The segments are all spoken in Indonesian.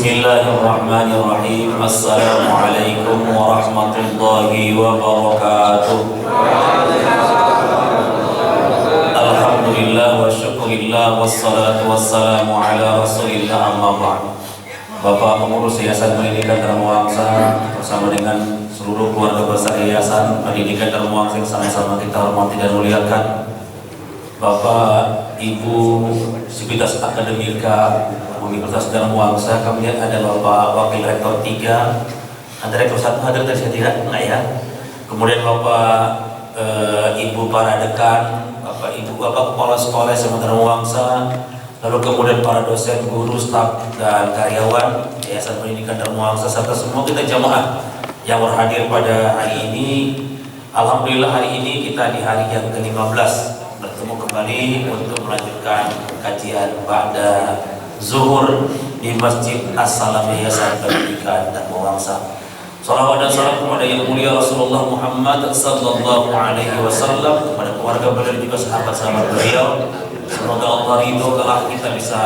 Bismillahirrahmanirrahim. Assalamualaikum warahmatullahi wabarakatuh. Alhamdulillah wa syukurillah wassalatu wassalamu ala rasulillah amma ba'd. Bapak pengurus Yayasan Pendidikan Dharma Wangsa bersama dengan seluruh keluarga besar Yayasan Pendidikan Dharma Wangsa yang sama-sama kita hormati dan muliakan, Bapak Ibu Sivitas Akademika Universitas Dharma Wangsa, kami lihat ada Bapak Wakil Rektor 3, ada Rektor 1 hadir tadi saya tidak? Enggak ya. Kemudian Bapak Ibu para dekan, Bapak Ibu Bapak Kepala Sekolah SMA Dharma Wangsa, lalu kemudian para dosen, guru, staf dan karyawan Yayasan Pendidikan Dharma Wangsa serta semua kita jamaah yang berhadir pada hari ini. Alhamdulillah hari ini kita di hari yang ke-15 bertemu kembali untuk melanjutkan kajian pada zuhur di Masjid As-Salam Yayasan Pendidikan Dharma Wangsa. Salawat dan salam kepada yang mulia Rasulullah Muhammad sallallahu alaihi wasallam, kepada keluarga beliau juga sahabat-sahabat beliau. Semoga Allah ridho kalau kita bisa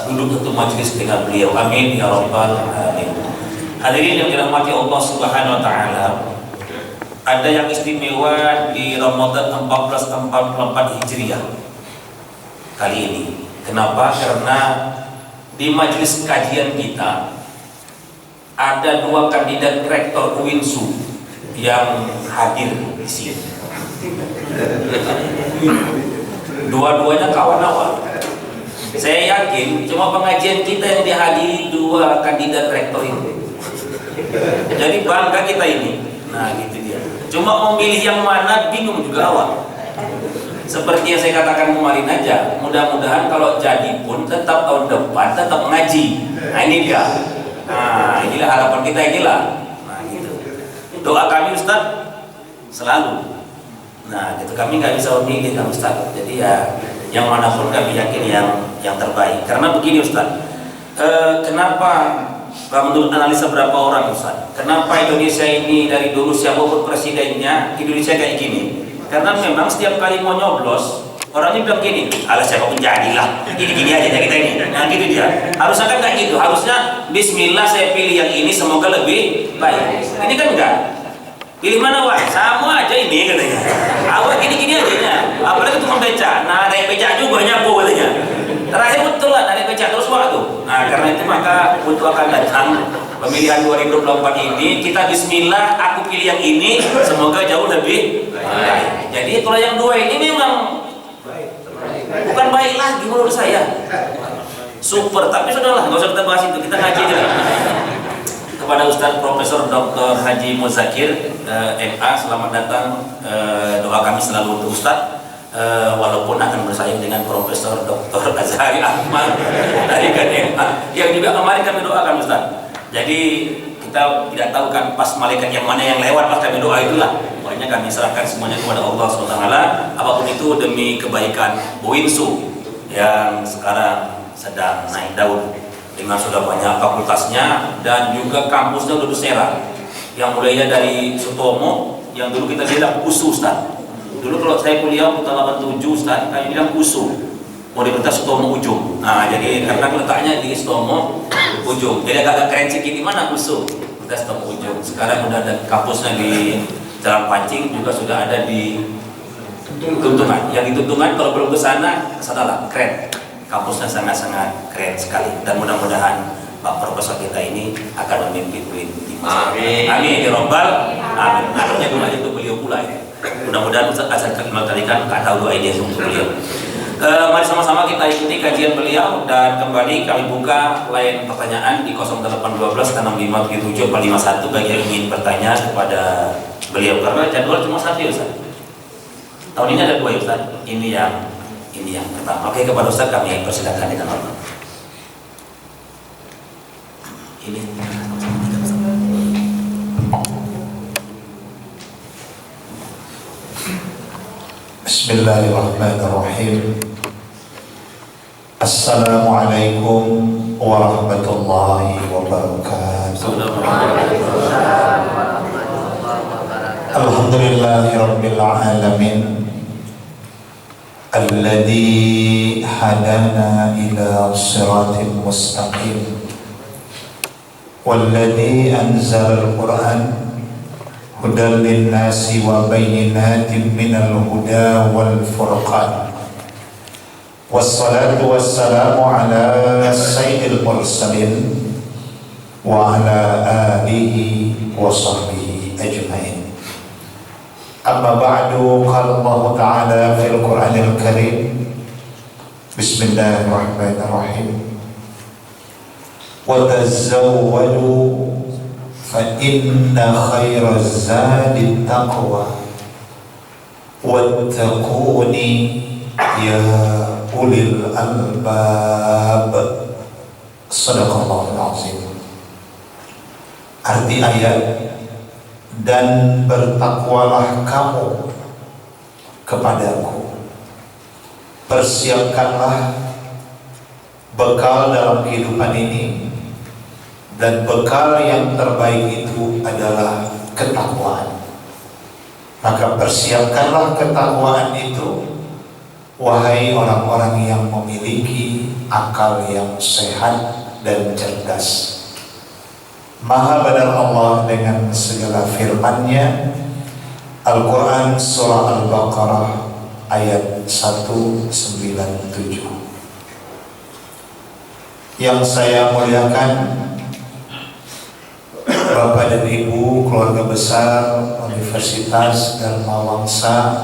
duduk satu majelis dengan beliau. Amin ya rabbal alamin. Hadirin yang dirahmati Allah Subhanahu wa taala, ada yang istimewa di Ramadan 1444 Hijriah kali ini. Kenapa? Karena di majelis kajian kita ada 2 kandidat rektor UINSU yang hadir di sini. Dua-duanya kawan awal. Saya yakin cuma pengajian kita yang dihadiri 2 kandidat rektor itu. Jadi bangga kita ini. Nah gitu dia. Cuma memilih yang mana bingung juga awal. Seperti yang saya katakan kemarin aja, mudah-mudahan kalau jadi pun tetap tahun depan tetap mengaji. Nah ini dia. Nah inilah harapan kita inilah. Nah gitu. Doa kami Ustaz selalu. Nah gitu, kami nggak bisa memilih kan Ustaz. Jadi ya yang manapun kami yakin yang terbaik. Karena begini Ustaz, kenapa menurut analisa berapa orang Ustaz, kenapa Indonesia ini dari dulu siapapun presidennya Indonesia kayak gini? Karena memang setiap kali mau nyoblos orangnya bilang gini, alah siapapun jadilah, gini-gini aja kita ini. Nah gitu dia. Harusnya kan kayak gitu, harusnya Bismillah saya pilih yang ini semoga lebih baik. Ini kan enggak. Pilih mana wah? Sama aja ini katanya. Awal gini-gini aja ya. Apalagi tukang beca. Nah naik beca juga nyapu katanya. Terakhir betul lah naik beca terus waktu. Nah karena itu maka untuk akan datang pemilihan 2024 ini kita Bismillah, aku pilih yang ini semoga jauh lebih baik. Jadi kalau yang 2 ini memang bukan baik lagi menurut saya. Super, tapi sudahlah nggak usah kita bahas itu, kita ngaji aja. Kepada Ustaz Profesor Dr. Haji Muzakir MA, selamat datang. Doa kami selalu untuk Ustaz, walaupun akan bersaing dengan Profesor Dr. Azhari Ahmad dari MA yang juga kemarin kami doakan Ustaz. Jadi kita tidak tahu kan pas malaikat yang mana yang lewat pas kami doa itulah. Pokoknya kami serahkan semuanya kepada Allah SWT. Apapun itu demi kebaikan UINSU yang sekarang sedang naik daun dengan sudah banyak fakultasnya dan juga kampusnya udah bersera. Yang mulainya dari Sutomo yang dulu kita bilang USU Ustaz. Dulu kalau saya kuliah tahun 87 Ustaz, kami bilang USU. Universitas Sutomo Ujung. Nah, jadi karena letaknya di Sutomo Ujung. Jadi agak keren sedikit, di mana USU? Universitas Sutomo Ujung. Sekarang udah ada kampusnya di Jalan Pancing, juga sudah ada di Tuntungan. Yang di Tuntungan kalau belum ke sana lah, keren. Kampusnya sangat-sangat keren sekali. Dan mudah-mudahan Pak Profesor kita ini akan memimpin UIN di masa depan. Amin ya robbal amin. Artinya doa itu beliau pula ya. Mudah-mudahan Ustaz akan melestarikan kata doa ini untuk beliau. Mari sama-sama kita ikuti kajian beliau dan kembali kami buka line pertanyaan di 0812 6577 451 bagi yang ingin bertanya kepada beliau, karena jadwal cuma 1 ya Ustaz. Tahun ini ada 2 ya Ustaz. Ini yang pertama. Oke, kepada Ustaz kami persilakan dengan hormat. Ini Bismillahirrahmanirrahim. Assalamualaikum warahmatullahi wabarakatuh. Alhamdulillahirabbil alamin. Alladzi hadana ila siratin mustaqim Walladzi anzalal Qur'an hudan linnasi wa bayyinatin minal huda wal furqan. Wassalatu wassalamu ala sayyidil mursalin wa ala alihi wa sahbihi ajma'in. Amma ba'du, qala Allah Ta'ala fil Qur'anil Karim. Bismillahirrahmanirrahim. Wa tazawwadu fa inna khairaz zadi taqwa wattaquni ya ulil albab. Shadaqallahul azim. Arti ayat, dan bertakwalah kamu kepadaku, persiapkanlah bekal dalam kehidupan ini, dan bekal yang terbaik itu adalah ketakwaan. Maka persiapkanlah ketakwaan itu, wahai orang-orang yang memiliki akal yang sehat dan cerdas. Maha benar Allah dengan segala firman-Nya. Al-Quran Surah Al-Baqarah ayat 197. Yang saya muliakan Bapak dan Ibu, keluarga besar Universitas Dharma Wangsa,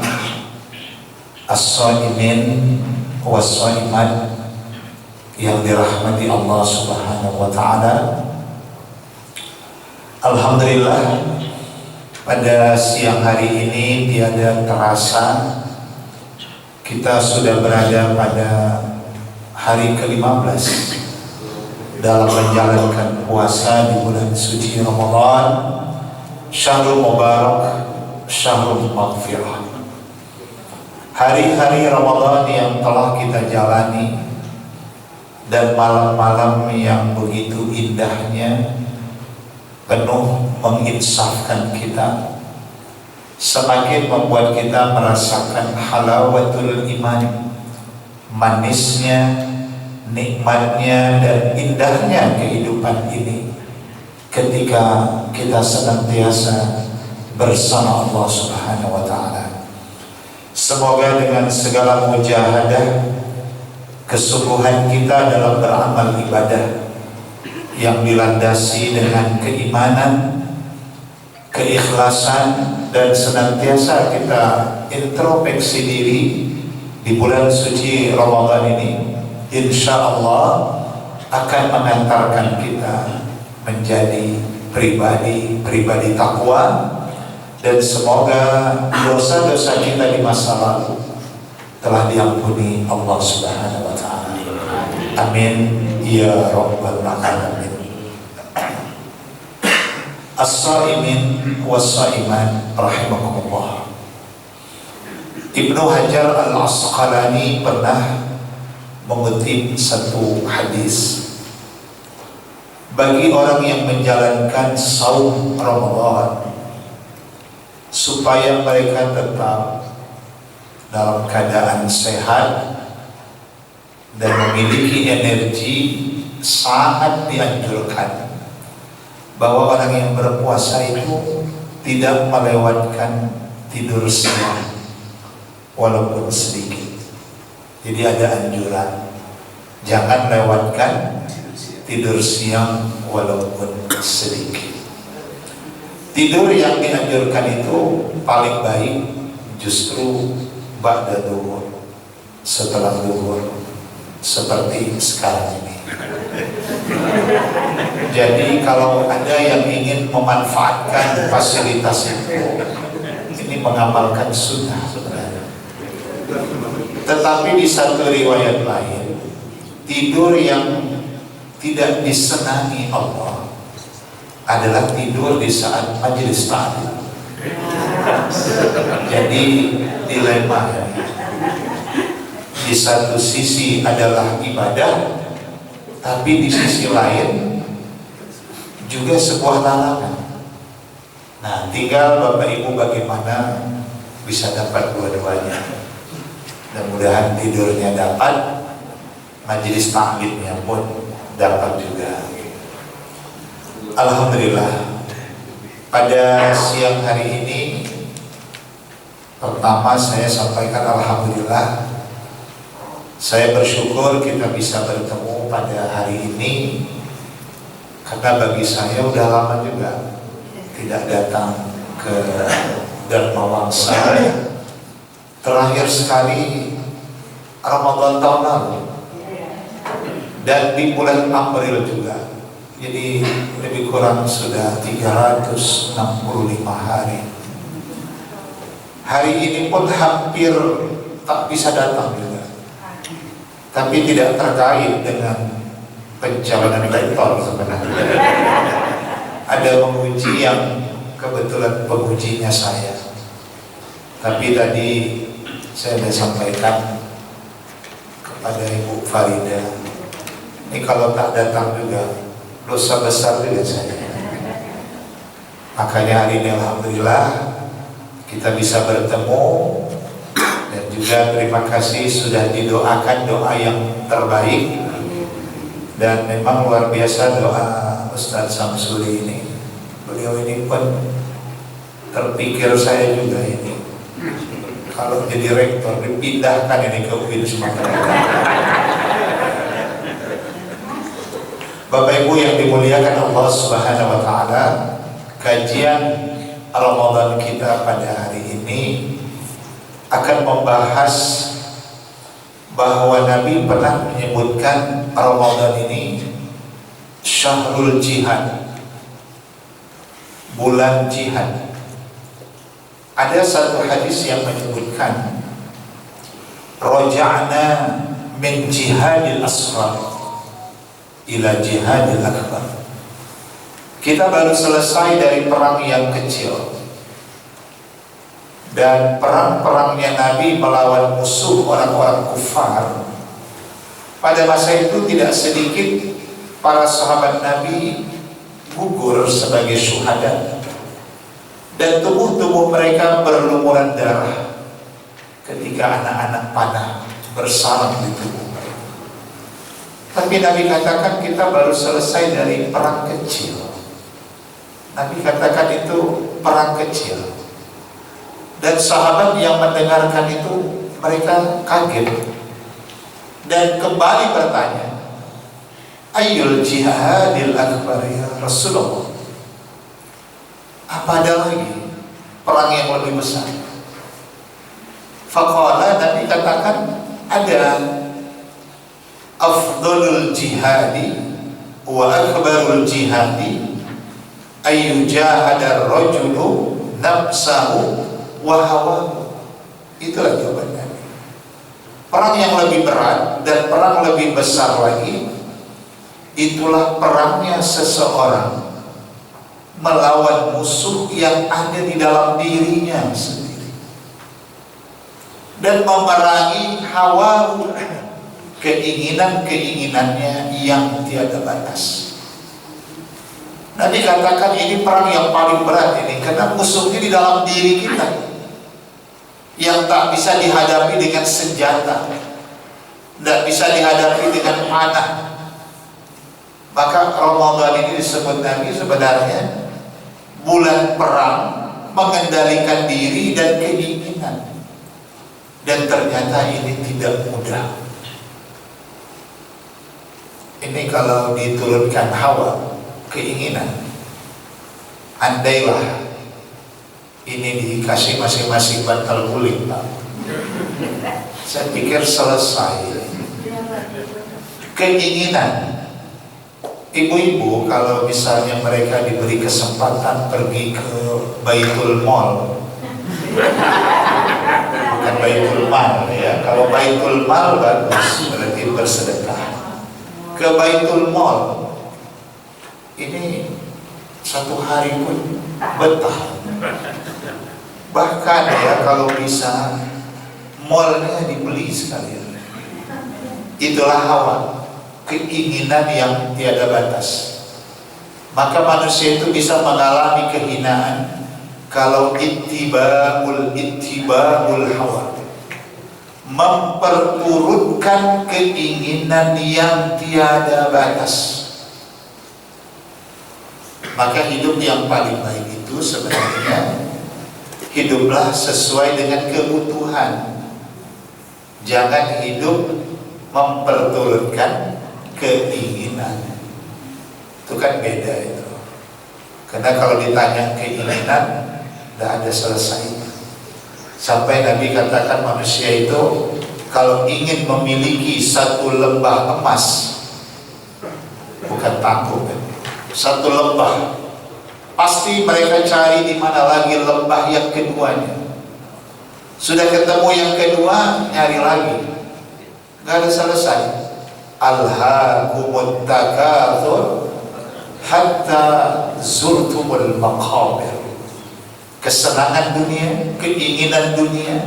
As-Shaimin was-Shaimat yang dirahmati Allah Subhanahu wa Ta'ala. Alhamdulillah, pada siang hari ini tiada terasa kita sudah berada pada hari ke-15 dalam menjalankan puasa di bulan suci Ramadan, Syahrul Mubarak, Syahrul Maghfirah. Hari-hari Ramadan yang telah kita jalani dan malam-malam yang begitu indahnya, penuh menginsafkan kita, semakin membuat kita merasakan halawatul iman, manisnya, nikmatnya dan indahnya kehidupan ini ketika kita senantiasa bersama Allah Subhanahu wa Ta'ala. Semoga dengan segala mujahadah, kesungguhan kita dalam beramal ibadah yang dilandasi dengan keimanan, keikhlasan, dan senantiasa kita introspeksi diri di bulan suci Ramadan ini, insya Allah akan mengantarkan kita menjadi pribadi takwa, dan semoga dosa-dosa kita di masa lalu telah diampuni Allah Subhanahu wa Ta'ala. Amin ya rabbal alamin. As-Shaimin was-Shaimat rahimakumullah. Ibnu Hajar Al-Asqalani pernah mengutip satu hadis, bagi orang yang menjalankan saum Ramadan supaya mereka tetap dalam keadaan sehat dan memiliki energi, sangat dianjurkan bahwa orang yang berpuasa itu tidak melewatkan tidur siang walaupun sedikit. Jadi ada anjuran, jangan lewatkan tidur siang walaupun sedikit. Tidur yang dianjurkan itu paling baik justru ba'da duhur, setelah duhur, seperti sekarang ini. Jadi kalau ada yang ingin memanfaatkan fasilitas itu, ini mengamalkan sunnah sebenarnya. Tetapi di satu riwayat lain, tidur yang tidak disenangi Allah adalah tidur di saat majelis ta'lim. Jadi dilema ya. Di satu sisi adalah ibadah, tapi di sisi lain juga sebuah larangan. Nah, tinggal Bapak Ibu bagaimana bisa dapat dua-duanya. Mudah-mudahan tidurnya dapat, majelis ta'limnya pun dapat juga. Alhamdulillah, pada siang hari ini pertama saya sampaikan alhamdulillah. Saya bersyukur kita bisa bertemu pada hari ini, karena bagi saya udah lama juga tidak datang ke Dharma Wangsa. Terakhir sekali Ramadan tahun lalu dan di bulan April juga. Jadi lebih kurang sudah 365 hari. Hari ini pun hampir tak bisa datang juga. Tapi tidak terkait dengan pencalonan rektor sebenarnya. Ada penguji yang kebetulan pengujinya saya. Tapi tadi saya sudah sampaikan kepada Ibu Farida, ini kalau tak datang juga dosa besar juga saya. Makanya hari ini alhamdulillah kita bisa bertemu. Dan juga terima kasih sudah didoakan doa yang terbaik. Dan memang luar biasa doa Ustadz Samsuri ini. Beliau ini pun terpikir saya juga ini, kalau jadi rektor dipindahkan ini ke UIN Sumatera. Bapak Ibu yang dimuliakan Allah Subhanahu wa Ta'ala, kajian Ramadan kita pada hari ini akan membahas bahwa Nabi pernah menyebutkan Ramadan ini Syahrul Jihad, bulan jihad. Ada satu hadis yang menyebutkan Raja'na min jihadil asghar ila jihadil akbar. Kita baru selesai dari perang yang kecil, dan perang-perangnya Nabi melawan musuh orang-orang kufar. Pada masa itu tidak sedikit para sahabat Nabi gugur sebagai syuhada, dan tubuh-tubuh mereka berlumuran darah ketika anak-anak panah bersarang di tubuh mereka. Tapi Nabi katakan kita baru selesai dari perang kecil. Nabi katakan itu perang kecil. Dan sahabat yang mendengarkan itu mereka kaget dan kembali bertanya, ayyul jihadil akbar ya Rasulullah, apa ada lagi perang yang lebih besar? Faqala, Nabi katakan ada, afdalul jihadi wa akbarul jihadi ayyujahadar rajulu nafsahu wahawa. Itulah jawabannya. Perang yang lebih berat dan perang lebih besar lagi, itulah perangnya seseorang melawan musuh yang ada di dalam dirinya sendiri dan memerangi hawa, keinginan-keinginannya yang tiada batas. Nabi katakan ini perang yang paling berat ini, karena musuhnya di dalam diri kita, yang tak bisa dihadapi dengan senjata, tidak bisa dihadapi dengan panah. Maka Ramadan ini disebut Nabi sebenarnya bulan perang, mengendalikan diri dan keinginan. Dan ternyata ini tidak mudah. Ini kalau diturunkan hawa, keinginan, andailah ini dikasih masing-masing bantal guling, Pak, saya pikir selesai. Keinginan ibu-ibu kalau misalnya mereka diberi kesempatan pergi ke Baitul Mall, bukan Baitul Mal ya, kalau Baitul Mal bagus, berarti bersedekah. Ke Baitul Mall ini satu hari pun betah. Bahkan ya kalau bisa mallnya dibeli sekalian. Itulah hawa, keinginan yang tiada batas. Maka manusia itu bisa mengalami kehinaan kalau ittiba'ul hawa, memperturutkan keinginan yang tiada batas. Maka hidup yang paling baik itu sebenarnya hiduplah sesuai dengan kebutuhan. Jangan hidup memperturutkan keinginan. Itu kan beda itu. Karena kalau ditanya keinginan, tidak ada selesainya. Sampai Nabi katakan manusia itu kalau ingin memiliki satu lembah emas, bukan tanggung, satu lembah, pasti mereka cari di mana lagi lembah yang keduanya. Sudah ketemu yang kedua, nyari lagi, nggak ada selesai. Alhaakumut takatsur hatta zurtumul maqabir. Kesenangan dunia, keinginan dunia,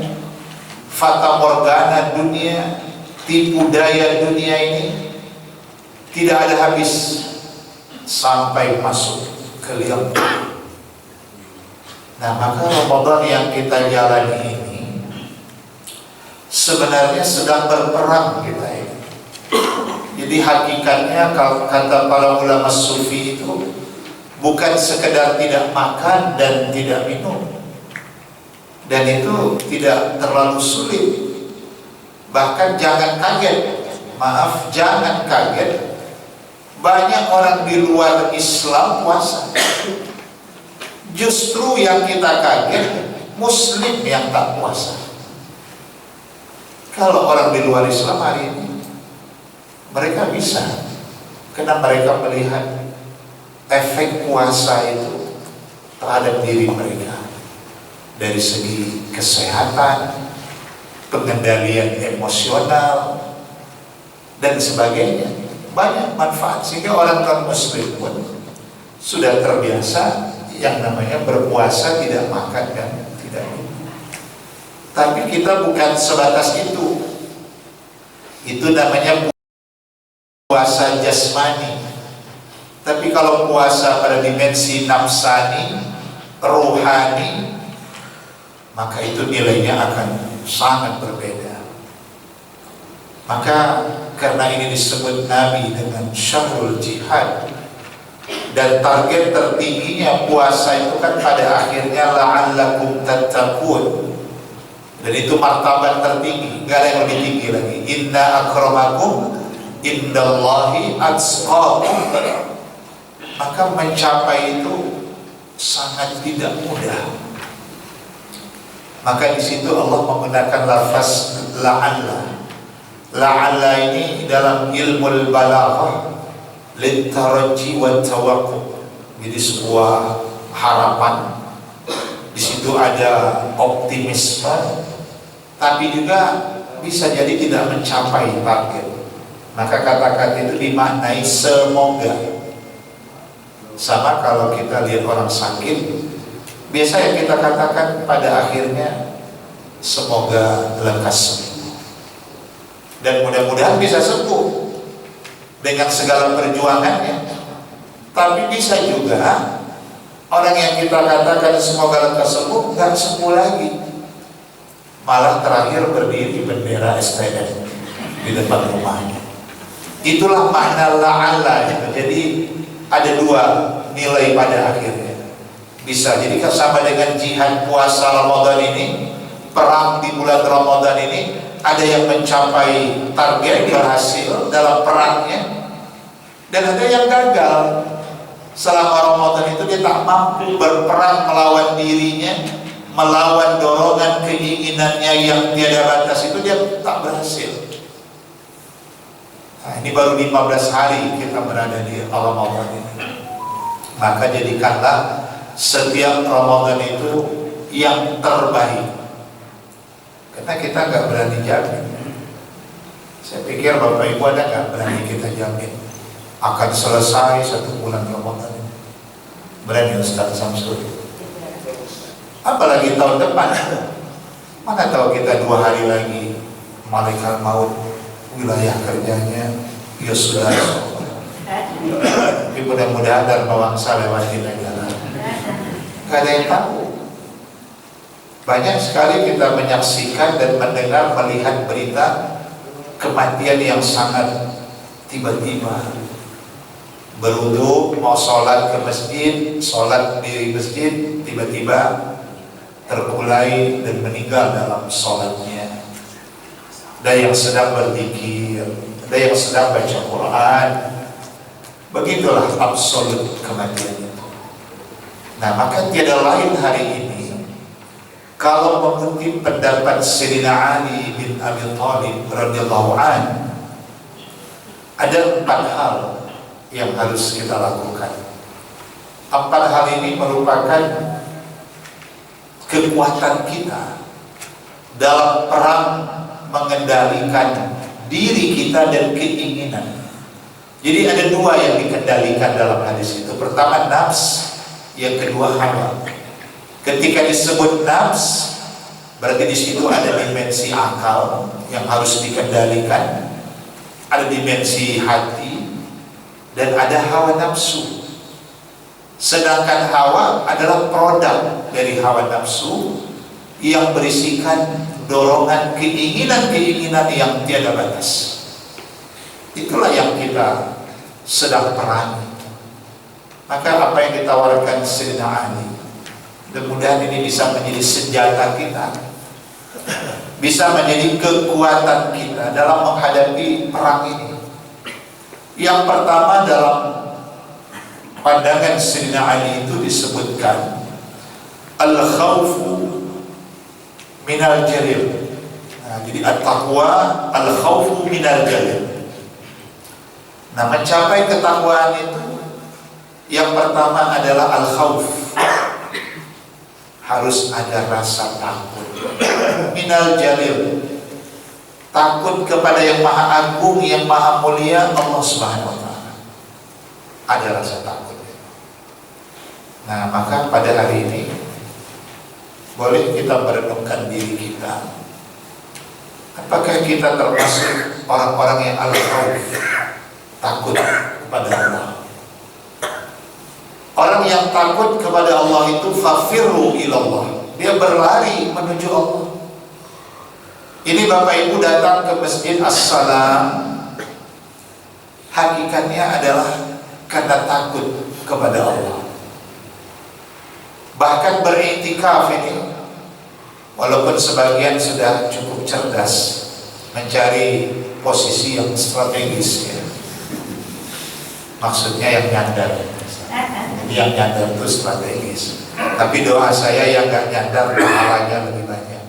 fata morgana dunia, tipu daya dunia ini tidak ada habis sampai masuk ke liang. Nah, maka Ramadan yang kita jalani ini sebenarnya sedang berperang kita ini. Jadi hakikatnya kalau kata para ulama sufi itu bukan sekedar tidak makan dan tidak minum, dan itu tidak terlalu sulit. Bahkan jangan kaget, maaf, jangan kaget, banyak orang di luar Islam puasa. Justru yang kita kaget Muslim yang tak puasa. Kalau orang di luar Islam hari ini mereka bisa, karena mereka melihat efek puasa itu terhadap diri mereka dari segi kesehatan, pengendalian emosional, dan sebagainya. Banyak manfaat, sehingga orang non-muslim pun sudah terbiasa yang namanya berpuasa, tidak makan dan tidak minum. Tapi kita bukan sebatas itu. Itu namanya puasa jasmani. Tapi kalau puasa pada dimensi nafsani, rohani, maka itu nilainya akan sangat berbeda. Maka karena ini disebut Nabi dengan syahrul jihad, dan target tertingginya puasa itu kan pada akhirnya la'allakum tattaqun, dan itu martabat tertinggi, nggak ada yang lebih tinggi lagi. Inna akramakum indallahi atqakum. Maka mencapai itu sangat tidak mudah. Maka di situ Allah menggunakan lafaz la'alla. La'alla ini dalam ilmu balaghah litaraji wa tawakkul. Jadi sebuah harapan. Di situ ada optimisme, tapi juga bisa jadi tidak mencapai target. Maka kata-kata itu dimaknai semoga. Sama kalau kita lihat orang sakit, biasa yang kita katakan pada akhirnya semoga lekas sembuh, dan mudah-mudahan bisa sembuh dengan segala perjuangannya. Tapi bisa juga orang yang kita katakan semoga lekas sembuh nggak sembuh lagi, malah terakhir berdiri bendera STM di depan rumahnya. Itulah makna la'alla. Jadi ada dua nilai pada akhirnya. Bisa jadi sama dengan jihad puasa Ramadan ini, perang di bulan Ramadan ini, ada yang mencapai target, berhasil dalam perangnya, dan ada yang gagal. Selama Ramadan itu dia tak mampu berperang melawan dirinya, melawan dorongan keinginannya yang tiada batas, itu dia tak berhasil. Nah, ini baru 15 hari kita berada di Ramadan ini. Maka jadikanlah setiap Ramadan itu yang terbaik. Karena kita nggak berani jamin. Saya pikir Bapak Ibu ada nggak berani kita jamin akan selesai 1 bulan Ramadan ini? Berani Ustaz Samsul? Apalagi tahun depan. Mana tahu kita 2 hari lagi malaikat maut wilayah kerjanya ya sudah. Tapi mudah-mudahan dan bangsa lewat kita jalan. Gak ada yang tahu. Banyak sekali kita menyaksikan dan mendengar, melihat berita kematian yang sangat tiba-tiba. berwudu mau sholat ke masjid, sholat di masjid, tiba-tiba terkulai dan meninggal dalam sholatnya. Ada yang sedang berzikir, ada yang sedang baca Quran. Begitulah absolut kematian itu. Nah, maka tiada lain hari ini kalau mengutip pendapat Sayyidina Ali bin Abi Thalib radhiyallahu anhu, ada 4 hal yang harus kita lakukan. 4 hal ini merupakan kekuatan kita dalam perang mengendalikan diri kita dan keinginan. Jadi ada 2 yang dikendalikan dalam hadis itu. Pertama nafs, yang kedua hawa. Ketika disebut nafs, berarti di situ ada dimensi akal yang harus dikendalikan, ada dimensi hati, dan ada hawa nafsu. Sedangkan hawa adalah produk dari hawa nafsu yang berisikan dorongan keinginan-keinginan yang tiada batas. Itulah yang kita sedang perangi. Maka apa yang ditawarkan Sayyidina Ali, mudah-mudahan ini bisa menjadi senjata kita, bisa menjadi kekuatan kita dalam menghadapi perang ini. Yang pertama, dalam pandangan Sayyidina Ali itu disebutkan al-khawfu minal jalil. Nah, jadi at-taqwa al-khawfu minal jalil. Nah, mencapai ketakwaan itu yang pertama adalah al-khawf. Harus ada rasa takut minal jalil, takut kepada yang maha agung, yang maha mulia, Allah Subhanahu wa ta'ala. Ada rasa takut. Nah, maka pada hari ini boleh kita merenungkan diri kita. Apakah kita termasuk orang-orang yang al-khawf, takut kepada Allah? Orang yang takut kepada Allah itu fafirru ilallah, dia berlari menuju Allah. Ini Bapak Ibu datang ke Masjid As-Salam, hakikatnya adalah karena takut kepada Allah. Bahkan beriktikaf ini, walaupun sebagian sudah cukup cerdas mencari posisi yang strategis, ya. Maksudnya yang nyandar. Yang nyandar itu strategis. Tapi doa saya yang gak nyandar pahalanya lebih banyak.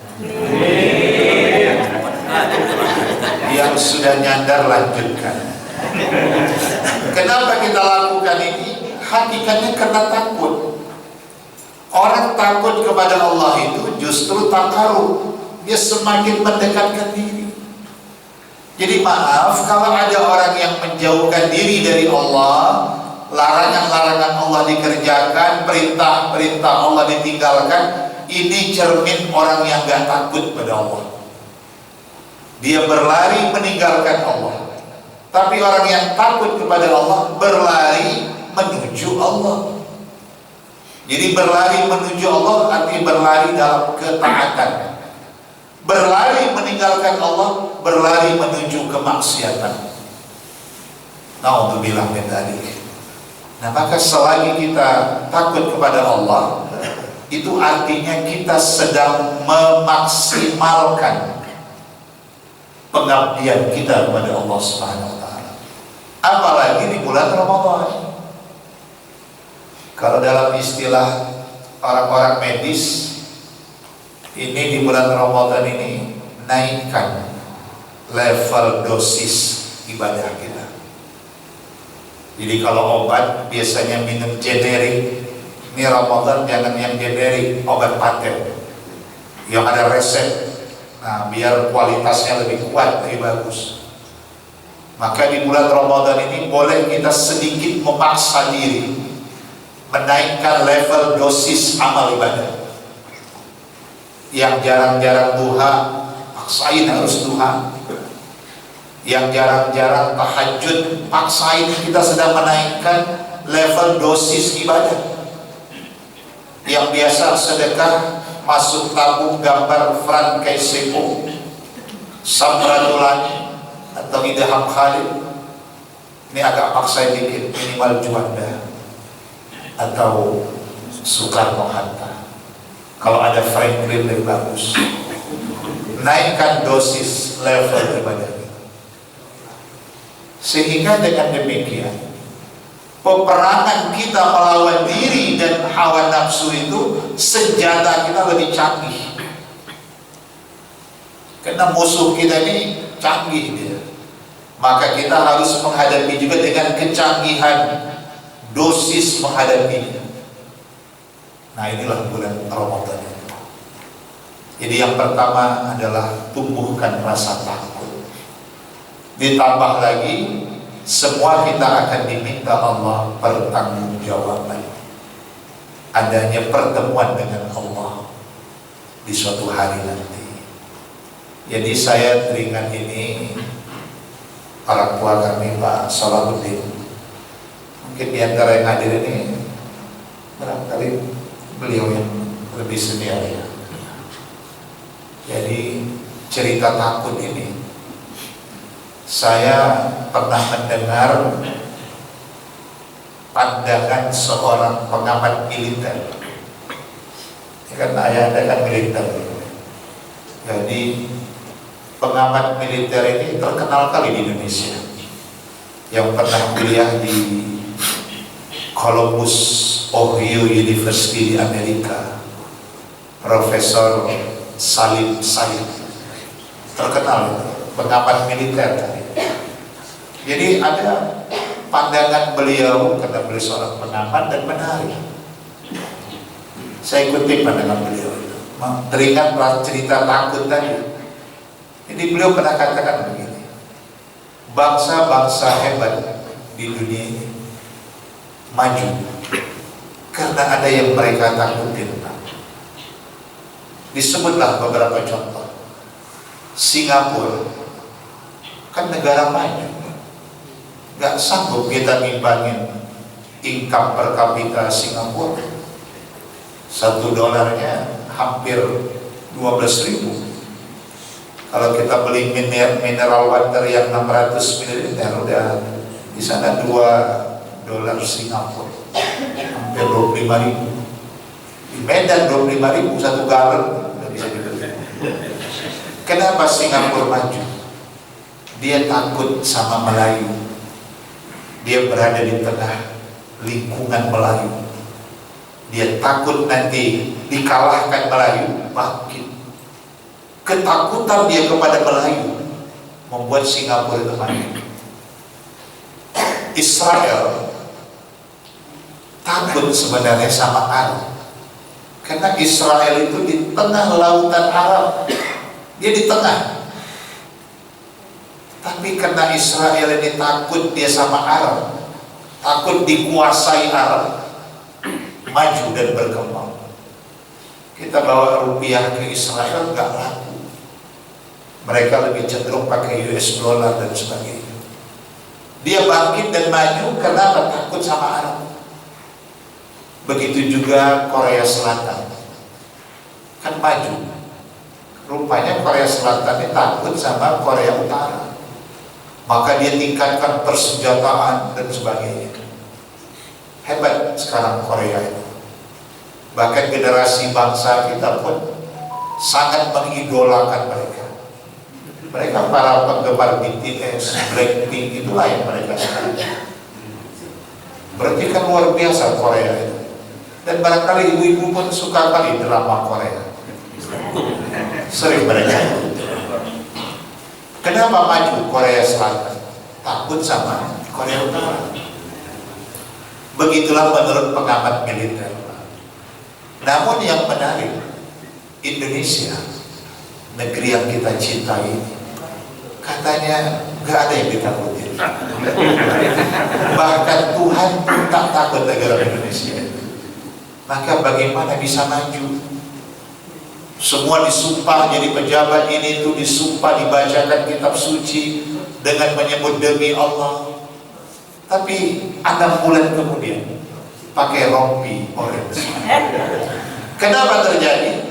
Yang sudah nyandar lanjutkan. Kenapa kita lakukan ini? Hakikatnya karena takut. Orang takut kepada Allah itu justru takarub, dia semakin mendekatkan diri. Jadi maaf kalau ada orang yang menjauhkan diri dari Allah, larangan-larangan Allah dikerjakan, perintah-perintah Allah ditinggalkan, ini cermin orang yang gak takut pada Allah. Dia berlari meninggalkan Allah. Tapi orang yang takut kepada Allah berlari menuju Allah. Jadi berlari menuju Allah artinya berlari dalam ketaatan. Berlari meninggalkan Allah, berlari menuju kemaksiatan. Na'udzubillah min dzalik. Nah, maka selagi kita takut kepada Allah, itu artinya kita sedang memaksimalkan pengabdian kita kepada Allah Subhanahu wa ta'ala. Apalagi di bulan Ramadan. Kalau dalam istilah orang-orang medis, ini di bulan Ramadan ini naikkan level dosis ibadah kita. Jadi kalau obat biasanya minum generik, ini Ramadan jangan yang generik, obat paten yang ada resep. Nah, biar kualitasnya lebih kuat, lebih bagus. Maka di bulan Ramadan ini boleh kita sedikit memaksa diri menaikkan level dosis amal ibadah. Yang jarang-jarang duha, paksain harus duha. Yang jarang-jarang tahajud, paksain. Kita sedang menaikkan level dosis ibadah. Yang biasa sedekah masuk tabung gambar Frank Sepo, Samratulani atau Idham Khalid, Ini agak paksa dikit, minimal Juanda atau Soekarno-Hatta. Kalau ada Franklin lebih bagus. Naikkan dosis level ibadah kita. Sehingga dengan demikian peperangan kita melawan diri dan hawa nafsu itu, senjata kita lebih canggih. Karena musuh kita ini canggih dia. Maka kita harus menghadapi juga dengan kecanggihan dosis menghadapinya. Nah, inilah bulan Ramadan. Jadi yang pertama adalah tumbuhkan rasa takut. Ditambah lagi, semua kita akan diminta Allah pertanggungjawaban. Adanya pertemuan dengan Allah di suatu hari nanti. Jadi saya teringat ini orang tua kami Pak Salahuddin. Mungkin di antara yang hadir ini barangkali beliau yang lebih senior ya. Jadi cerita takut ini saya pernah mendengar pandangan seorang pengamat militer. Ya kan ayah ada kan militer. Jadi pengamat militer ini terkenal kali di Indonesia, yang pernah kuliah di Columbus, Ohio University di Amerika, Profesor Salim Said, terkenal pengamat militer tadi. Jadi ada pandangan beliau, karena beliau seorang pengamat dan menarik. Saya ikuti pandangan beliau itu, teringat cerita takut tadi. Jadi beliau pernah katakan begini, bangsa-bangsa hebat di dunia ini maju karena ada yang mereka takutin. Disebutlah beberapa contoh. Singapura kan negara maju, gak sanggup kita ngimbangin income per kapita Singapura. $1 hampir 12.000. Kalau kita beli mineral water yang 600 ml udah di sana $2 Singapura, hampir 25.000. Di Medan 25.000 1 galon udah bisa dibeli. Kenapa Singapura maju? Dia takut sama Melayu. Dia berada di tengah lingkungan Melayu. Dia takut nanti dikalahkan Melayu, bangkit. Ketakutan dia kepada Melayu membuat Singapura itu maju. Israel takut sebenarnya sama Arab, karena Israel itu di tengah lautan Arab, dia di tengah. Tapi karena Israel ini takut dia sama Arab, takut dikuasai Arab, maju dan berkembang. Kita bawa rupiah ke Israel nggak laku. Mereka lebih cenderung pakai US dollar dan sebagainya. Dia bangkit dan maju karena takut sama Arab. Begitu juga Korea Selatan, kan maju. Rupanya Korea Selatan ini takut sama Korea Utara, maka dia tingkatkan persenjataan dan sebagainya. Hebat sekarang Korea itu. Bahkan generasi bangsa kita pun sangat mengidolakan mereka. Mereka para penggemar BTS, Blackpink, itulah yang mereka sekarang. Berarti kan luar biasa Korea itu. Dan barangkali ibu-ibu pun suka kali drama Korea. Sering mereka. Kenapa maju Korea Selatan? Takut sama Korea Utara. Begitulah menurut pengamat militer. Namun yang menarik, Indonesia, negeri yang kita cintai ini, katanya gak ada yang ditakutin. Bahkan Tuhan pun tak takut negara Indonesia. Maka bagaimana bisa maju? Semua disumpah jadi pejabat ini itu, disumpah dibacakan kitab suci dengan menyebut demi Allah. Tapi 6 bulan kemudian pakai rompi orange. Kenapa terjadi?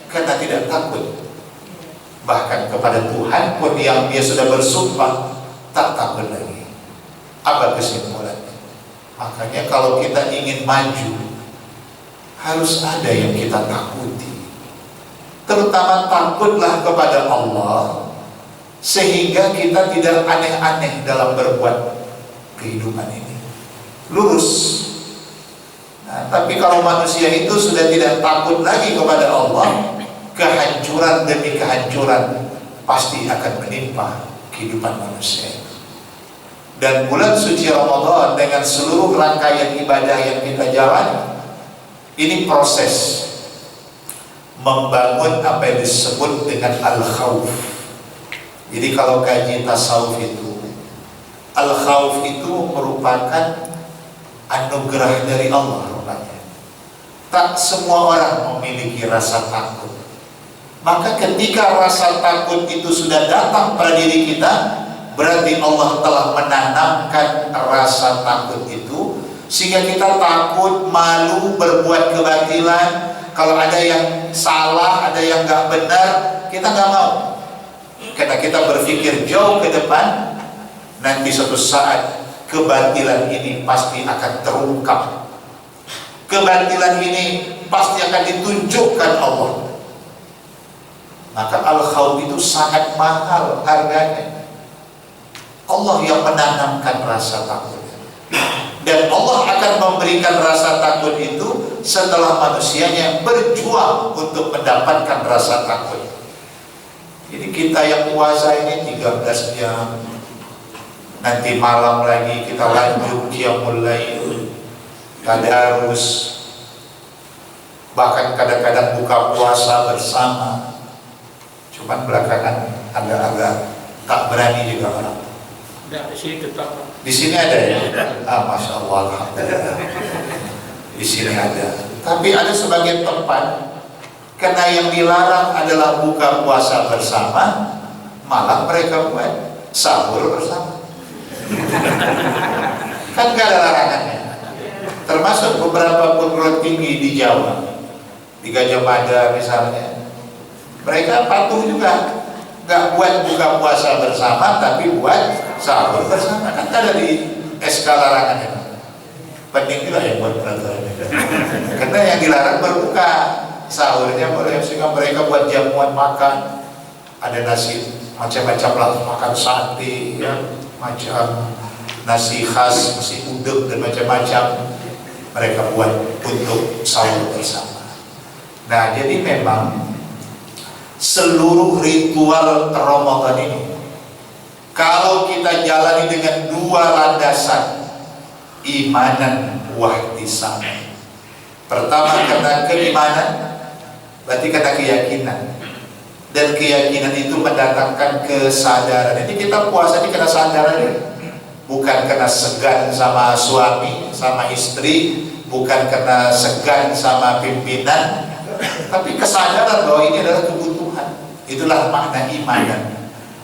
Karena tidak takut. Bahkan kepada Tuhan pun yang dia sudah bersumpah tak takut lagi. Apa kesimpulannya? Makanya kalau kita ingin maju, harus ada yang kita takuti. Terutama takutlah kepada Allah, sehingga kita tidak aneh-aneh dalam berbuat kehidupan ini. Lurus. Nah, tapi kalau manusia itu sudah tidak takut lagi kepada Allah, kehancuran demi kehancuran pasti akan menimpa kehidupan manusia. Dan bulan suci Ramadan dengan seluruh rangkaian ibadah yang kita jalani, ini proses membangun apa yang disebut dengan al-khawf. Jadi kalau kaji tasawuf itu, al-khawf itu merupakan anugerah dari Allah rupanya. Tak semua orang memiliki rasa takut. Maka ketika rasa takut itu sudah datang pada diri kita, berarti Allah telah menanamkan rasa takut itu, sehingga kita takut, malu berbuat kebatilan. Kalau ada yang salah, ada yang gak benar, kita gak mau. Karena kita berpikir jauh ke depan, nanti suatu saat kebatilan ini pasti akan terungkap. Kebatilan ini pasti akan ditunjukkan Allah. Maka al-khawf itu sangat mahal harganya. Allah yang menanamkan rasa takut, dan Allah akan memberikan rasa takut itu setelah manusianya berjuang untuk mendapatkan rasa takut. Jadi kita yang puasa ini 13 jam, nanti malam lagi kita lanjut qiyamul lail, tadarus, bahkan kadang-kadang buka puasa bersama. Cuman belakangan agak-agak tak berani juga orang. Di sini tetap. Di sini ada ya? Masya Allah, alhamdulillah. Di sini ada. Tapi ada sebagian tempat, karena yang dilarang adalah buka puasa bersama, malah mereka buat sahur bersama. Kan gak ada larangannya. Termasuk beberapa perguruan tinggi di Jawa, di Gajah Mada misalnya, mereka patuh juga. Gak buat buka puasa bersama, tapi buat sahur bersama. Kan ada di SK larangannya. Penting juga yang buat peraturan. Karena yang dilarang berbuka, sahurnya boleh. Sehingga mereka buat jamuan makan, ada nasi macam-macam lah, makan sate ya, macam nasi khas, nasi uduk dan macam-macam mereka buat untuk sahur bersama. Nah, jadi memang seluruh ritual Ramadan ini, kalau kita jalani dengan dua landasan, imanan wahtisaban. Pertama karena keimanan, berarti karena keyakinan, dan keyakinan itu mendatangkan kesadaran. Jadi kita puasa ini karena sadar ya, bukan karena segan sama suami, sama istri, bukan karena segan sama pimpinan, tapi kesadaran bahwa ini adalah kebutuhan. Itulah makna iman.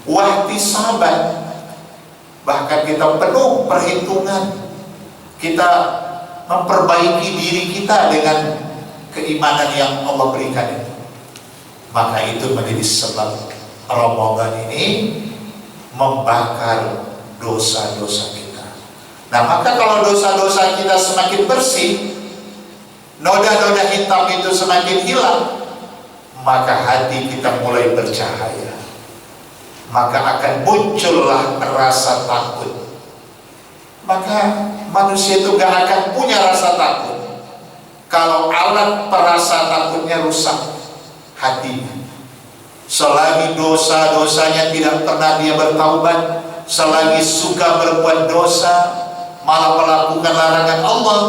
Wahtisaban, bahkan kita penuh perhitungan, kita memperbaiki diri kita dengan keimanan yang Allah berikan itu. Maka itu menjadi sebab Ramadan ini membakar dosa-dosa kita. Nah, maka kalau dosa-dosa kita semakin bersih, noda-noda hitam itu semakin hilang, maka hati kita mulai bercahaya. Maka akan muncullah rasa takut. Maka manusia itu gak akan punya rasa takut kalau alat perasa takutnya rusak, hatinya. Selagi dosa-dosanya tidak pernah dia bertaubat, selagi suka berbuat dosa, malah melakukan larangan Allah,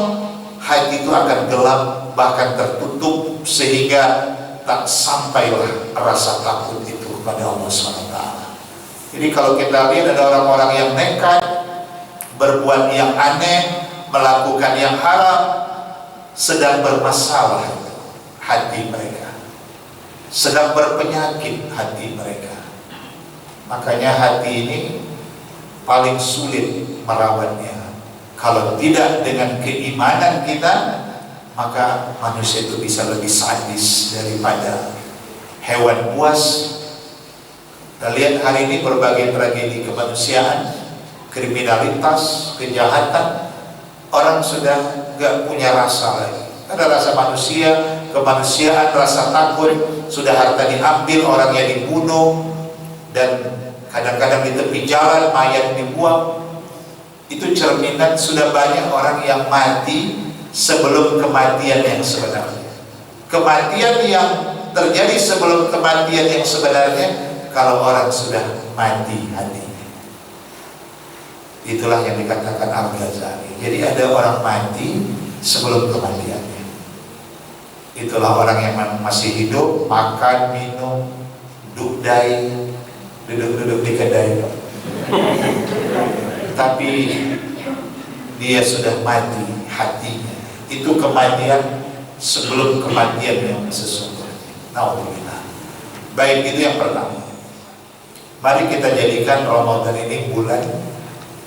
hati itu akan gelap, bahkan tertutup, sehingga tak sampailah rasa takut itu kepada Allah SWT. Jadi kalau kita lihat ada orang-orang yang nekat, berbuat yang aneh, melakukan yang haram, sedang bermasalah hati mereka, sedang berpenyakit hati mereka. Makanya hati ini paling sulit merawatnya. Kalau tidak dengan keimanan kita, maka manusia itu bisa lebih sadis daripada hewan buas. Kita lihat hari ini berbagai tragedi kemanusiaan kriminalitas, kejahatan, orang sudah gak punya rasa lagi. Ada rasa manusia, kemanusiaan, rasa takut, sudah harta diambil, orangnya dibunuh, dan kadang-kadang di tepi jalan mayat dibuang. Itu cerminan sudah banyak orang yang mati sebelum kematian yang sebenarnya. Kematian yang terjadi sebelum kematian yang sebenarnya, kalau orang sudah mati hatinya. Itulah yang dikatakan Al-Ghazali. Jadi ada orang mati sebelum kematiannya. Itulah orang yang masih hidup, makan, minum, duduk di kedai, tapi dia sudah mati hatinya. Itu kematian sebelum kematian yang sesungguhnya. Nauzubillah. Baik, itu yang pertama. Mari kita jadikan Ramadan ini bulan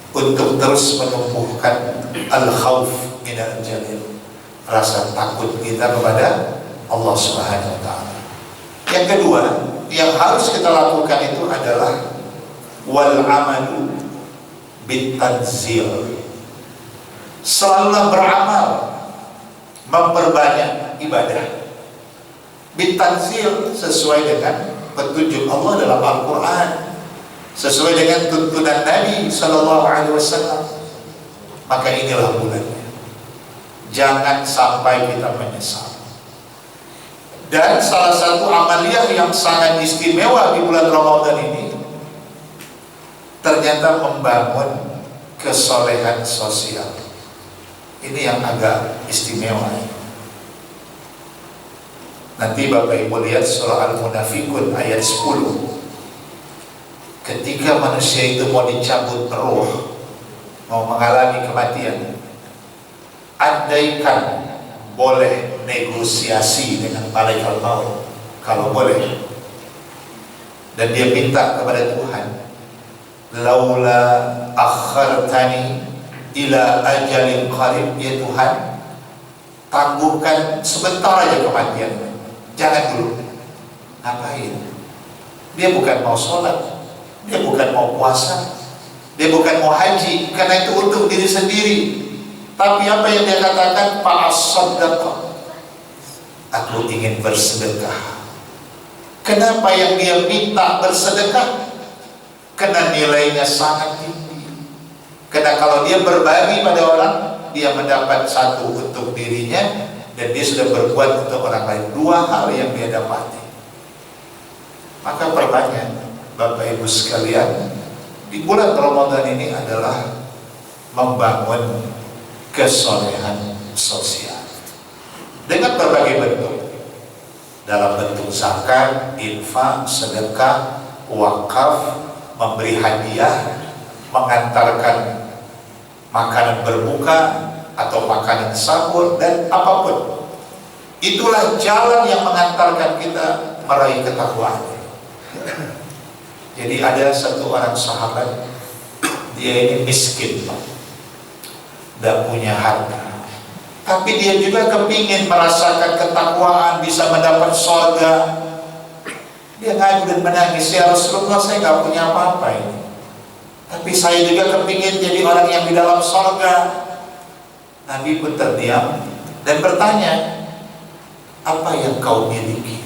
untuk terus menumbuhkan al-khauf minal jalil, rasa takut kita kepada Allah Subhanahu wa taala. Yang kedua, yang harus kita lakukan itu adalah wal amalu bitanzil. Selalulah beramal, memperbanyak ibadah. Bitanzil, sesuai dengan petunjuk Allah dalam Al-Quran, sesuai dengan tuntunan Nabi Sallallahu Alaihi Wasallam. Maka inilah bulannya. Jangan sampai kita menyesal. Dan salah satu amaliyah yang sangat istimewa di bulan Ramadan ini, ternyata membangun kesolehan sosial. Ini yang agak istimewa. Nanti Bapak Ibu lihat surah Al-Munafikun ayat 10. Ketika manusia itu mau dicabut roh, mau mengalami kematian, andaikan boleh negosiasi dengan malaikat maut, kalau boleh, dan dia minta kepada Tuhan, laula akhartani ila ajalin qarib, ya Tuhan, tangguhkan sebentar aja kematian, jangan dulu. Ngapain? Dia bukan mau sholat, dia bukan mau puasa, dia bukan mau haji, karena itu untuk diri sendiri. Tapi apa yang dia katakan? Fa'as-sadaqah, aku ingin bersedekah. Kenapa yang dia minta bersedekah? Karena nilainya sangat tinggi. Karena kalau dia berbagi pada orang, dia mendapat satu untuk dirinya, dan dia sudah berbuat untuk orang lain. Dua hal yang dia dapati. Maka pertanyaan Bapak Ibu sekalian, di bulan Ramadan ini adalah membangun kesolehan sosial dengan berbagai bentuk, dalam bentuk zakat, infak, sedekah, wakaf, memberi hadiah, mengantarkan makanan berbuka atau makanan sahur, dan apapun. Itulah jalan yang mengantarkan kita meraih ketakwaan. Jadi ada satu orang sahabat, dia ini miskin, tidak punya harta, tapi dia juga kepingin merasakan ketakwaan, bisa mendapat surga. Dia ngadu dan menangis, ya Rasulullah, saya nggak punya apa-apa ini, tapi saya juga kepingin jadi orang yang di dalam surga. Nabi pun terdiam dan bertanya, apa yang kau miliki?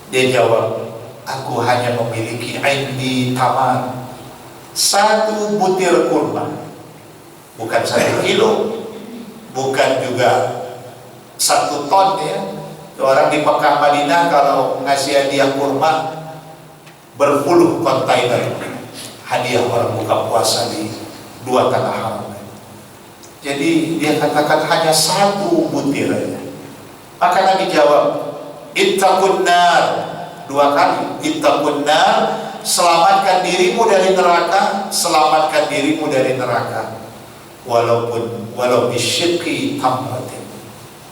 Dia jawab, aku hanya memiliki indi tamar, satu butir kurma. Bukan 1 kilo, bukan juga 1 ton ya. Orang di Mekah Madinah kalau ngasih hadiah kurma berpuluh kontainer hadiah orang buka puasa di 2 tanah haram. Jadi dia katakan hanya 1 butir aja. Maka Nabi jawab, ittaqun nar, 2 kali, ittaqun nar, selamatkan dirimu dari neraka, selamatkan dirimu dari neraka. Walau bisyikhi tamratin,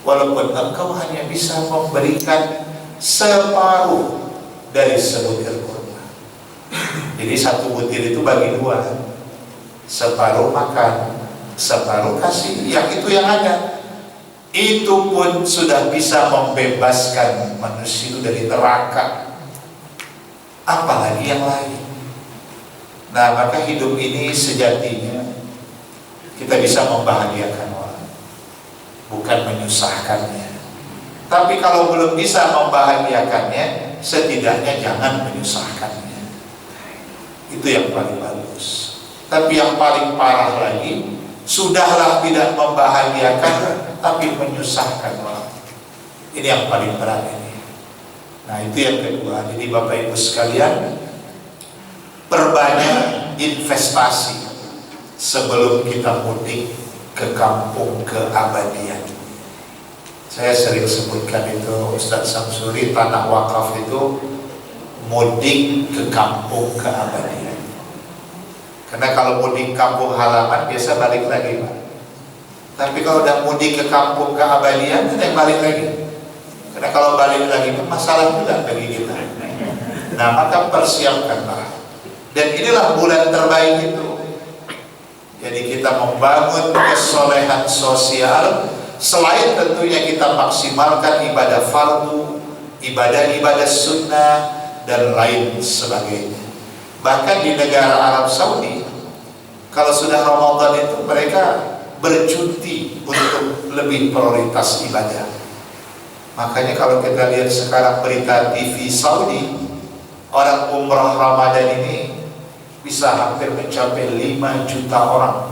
walaupun engkau hanya bisa memberikan separuh dari sebutir kurma. Jadi 1 butir itu bagi 2, separuh makan, separuh kasih. Yang itu yang ada, itu pun sudah bisa membebaskan manusia itu dari neraka. Apalagi yang lain. Nah, maka hidup ini sejatinya kita bisa membahagiakan orang, bukan menyusahkannya. Tapi kalau belum bisa membahagiakannya, setidaknya jangan menyusahkannya. Itu yang paling bagus. Tapi yang paling parah lagi, sudahlah tidak membahagiakan, tapi menyusahkan orang. Ini yang paling berat ini. Nah, itu yang kedua. Jadi Bapak Ibu sekalian, perbanyak investasi sebelum kita mudik ke kampung keabadian. Saya sering sebutkan itu, Ustadz Samsuri, tanah wakaf itu mudik ke kampung keabadian. Karena kalau mudik kampung halaman biasa balik lagi, Pak. Tapi kalau udah mudik ke kampung keabadian, tidak balik lagi. Karena kalau balik lagi itu masalah juga bagi kita. Nah, maka persiapkanlah. Dan inilah bulan terbaik itu. Jadi kita membangun kesolehan sosial, selain tentunya kita maksimalkan ibadah fardu, ibadah-ibadah sunnah, dan lain sebagainya. Bahkan di negara Arab Saudi, kalau sudah Ramadan itu mereka bercuti untuk lebih prioritas ibadah. Makanya kalau kita lihat sekarang berita TV Saudi, orang umrah Ramadan ini bisa hampir mencapai 5 juta orang,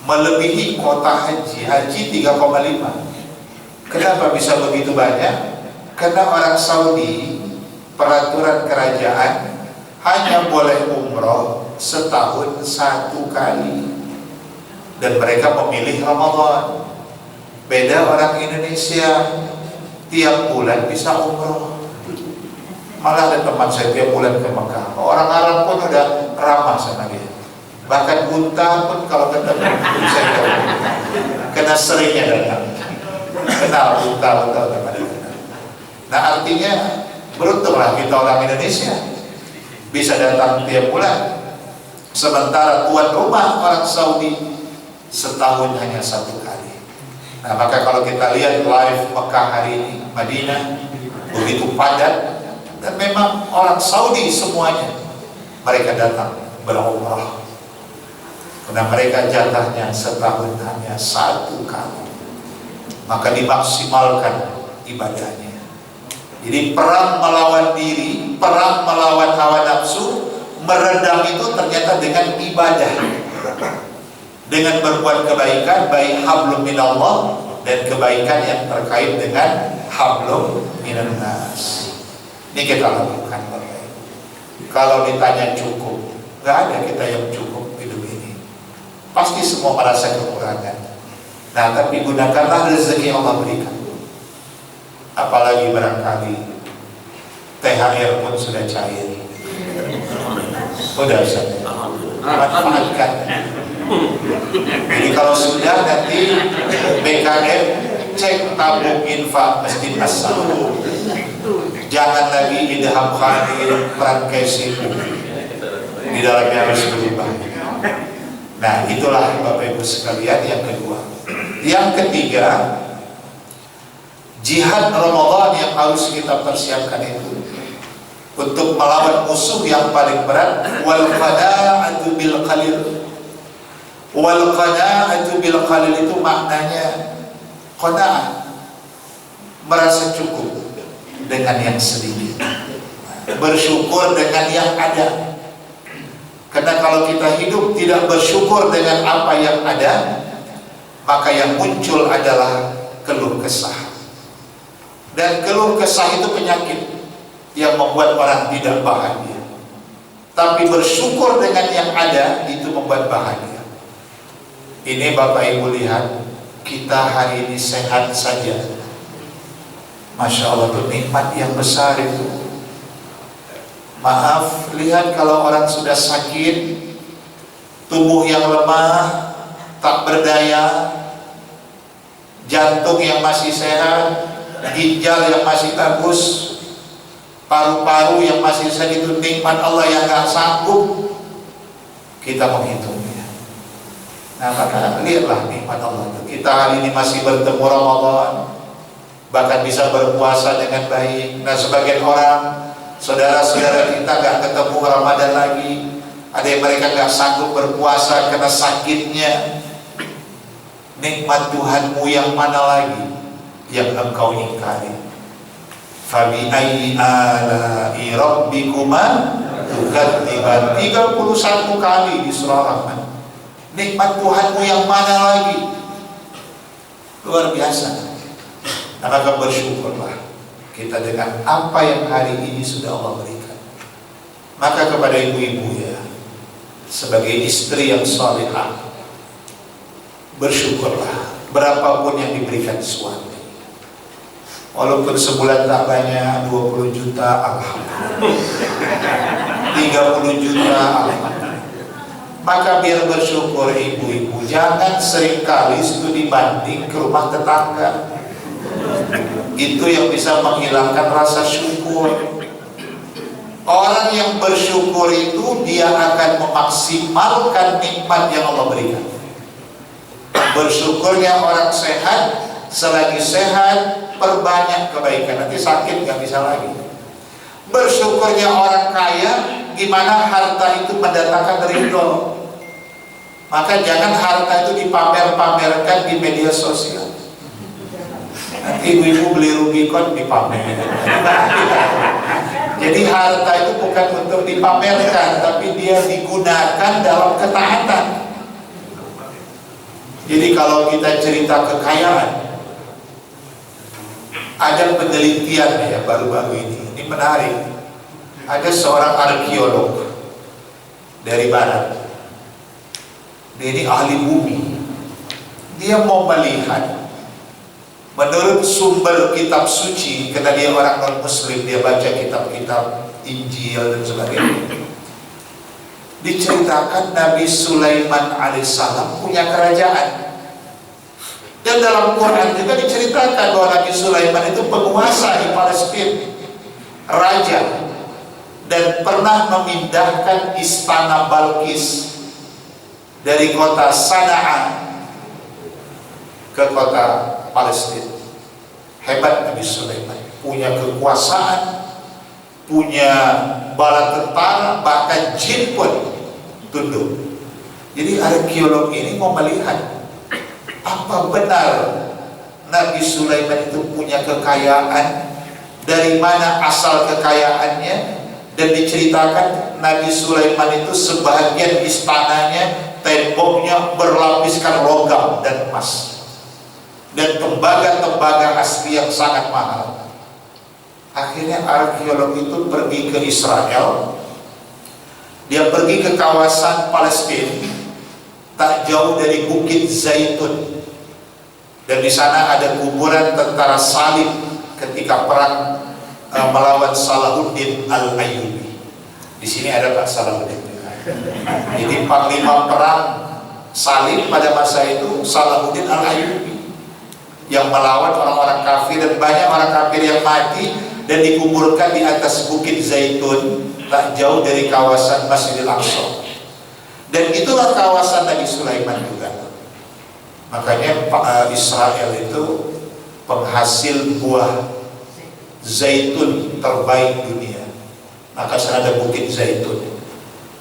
melebihi kota haji 3,5. Kenapa bisa begitu banyak? Karena orang Saudi, peraturan kerajaan hanya boleh umroh setahun 1 kali, dan mereka memilih Ramadan. Beda orang Indonesia, tiap bulan bisa umroh. Malah ada teman saya tiap bulan ke Mekah. Orang Arab pun udah ramah sama dia. Bahkan unta pun kalau ketemu saya tahu, karena seringnya datang. Kenal unta. Nah, artinya beruntunglah kita orang Indonesia bisa datang tiap bulan. Sementara tuan rumah orang Saudi setahun hanya 1 kali. Nah, maka kalau kita lihat live Mekah hari ini, Madinah begitu padat, dan memang orang Saudi semuanya mereka datang berumrah karena mereka jatahnya setahun hanya 1 kali, maka dimaksimalkan ibadahnya. Jadi perang melawan diri, perang melawan hawa nafsu, meredam itu ternyata dengan ibadah, dengan berbuat kebaikan, baik hablum minallah dan kebaikan yang terkait dengan hablum minan nas. Ini kita lakukan. Kalau ditanya cukup, nggak ada kita yang cukup hidup ini. Pasti semua merasa kekurangan. Nah, tapi gunakanlah rezeki yang Allah berikan. Apalagi barangkali THR pun sudah cair. Udah Ustaz, manfaatkan. Jadi kalau sudah, nanti BKM cek tabung infak Masjid As-Salam. Jangan lagi idham khadir perangkai sibuk, di dalamnya harus berubah. Nah, itulah Bapak Ibu sekalian yang kedua. Yang ketiga, jihad Ramadan yang harus kita persiapkan itu untuk melawan musuh yang paling berat, wal qana'atu bil qalil. Wal qana'atu bil qalil itu maknanya qana'ah, merasa cukup dengan yang sedikit, bersyukur dengan yang ada. Karena kalau kita hidup tidak bersyukur dengan apa yang ada, maka yang muncul adalah keluh kesah. Dan keluh kesah itu penyakit yang membuat orang tidak bahagia. Tapi bersyukur dengan yang ada itu membuat bahagia. Ini Bapak Ibu lihat, kita hari ini sehat saja, Masya Allah, itu nikmat yang besar itu. Maaf, lihat kalau orang sudah sakit, tubuh yang lemah, tak berdaya, jantung yang masih sehat, ginjal yang masih bagus, paru-paru yang masih sehat, itu nikmat Allah yang gak sanggup kita menghitungnya. Nah, maka lihatlah nikmat Allah itu. Kita hari ini masih bertemu Ramadan, bahkan bisa berpuasa dengan baik. Nah, sebagian orang Saudara-saudara kita gak ketemu Ramadan lagi. Ada yang mereka gak sanggup berpuasa karena sakitnya. Nikmat Tuhanmu yang mana lagi yang engkau ingkari? Fabi ayyi ala'i rabbikuma tukadziban. 31 kali di surah Rahman. Nikmat Tuhanmu yang mana lagi? Luar biasa. Maka bersyukurlah kita dengan apa yang hari ini sudah Allah berikan. Maka kepada ibu-ibu ya, sebagai istri yang salihah, bersyukurlah berapapun yang diberikan suami. Walaupun sebulan tak banyak, 20 juta alhamdulillah, 30 juta alhamdulillah. Maka biar bersyukur ibu-ibu. Jangan seringkali studi banding ke rumah tetangga. Itu yang bisa menghilangkan rasa syukur. Orang yang bersyukur itu dia akan memaksimalkan nikmat yang Allah berikan. Bersyukurnya orang sehat, selagi sehat perbanyak kebaikan, nanti sakit nggak bisa lagi. Bersyukurnya orang kaya, gimana harta itu mendatangkan ridho. Maka jangan harta itu dipamer-pamerkan di media sosial. Nanti ibu-ibu beli Rubicon dipamer. Jadi harta itu bukan untuk dipamerkan, tapi dia digunakan dalam ketaatan. Jadi kalau kita cerita kekayaan, ada penelitian ya baru-baru ini menarik. Ada seorang arkeolog dari barat. Dia ini ahli bumi. Dia mau melihat menurut sumber kitab suci, karena dia orang non muslim, dia baca kitab-kitab Injil dan sebagainya. Diceritakan Nabi Sulaiman alaihissalam punya kerajaan. Dan dalam Quran juga diceritakan bahwa Nabi Sulaiman itu penguasa di Palestina, raja, dan pernah memindahkan istana Balkis dari kota Sana'a ke kota Palestina. Hebat Nabi Sulaiman, punya kekuasaan, punya bala tentara, bahkan jin pun tunduk. Jadi arkeolog ini mau melihat apa benar Nabi Sulaiman itu punya kekayaan, dari mana asal kekayaannya. Dan diceritakan Nabi Sulaiman itu sebahagian istananya, temboknya berlapiskan logam dan emas, dan tembaga-tembaga asli yang sangat mahal. Akhirnya arkeolog itu pergi ke Israel. Dia pergi ke kawasan Palestina, tak jauh dari Bukit Zaitun. Dan di sana ada kuburan tentara salib ketika perang melawan Salahuddin Al-Ayyubi. Di sini ada Pak Salahuddin. Jadi panglima perang salib pada masa itu Salahuddin Al-Ayyubi, yang melawan orang-orang kafir, dan banyak orang kafir yang mati dan dikuburkan di atas Bukit Zaitun, tak jauh dari kawasan Masjidil Aqsa. Dan itulah kawasan Nabi Sulaiman juga. Makanya Israel itu penghasil buah zaitun terbaik dunia. Maka sana ada Bukit Zaitun.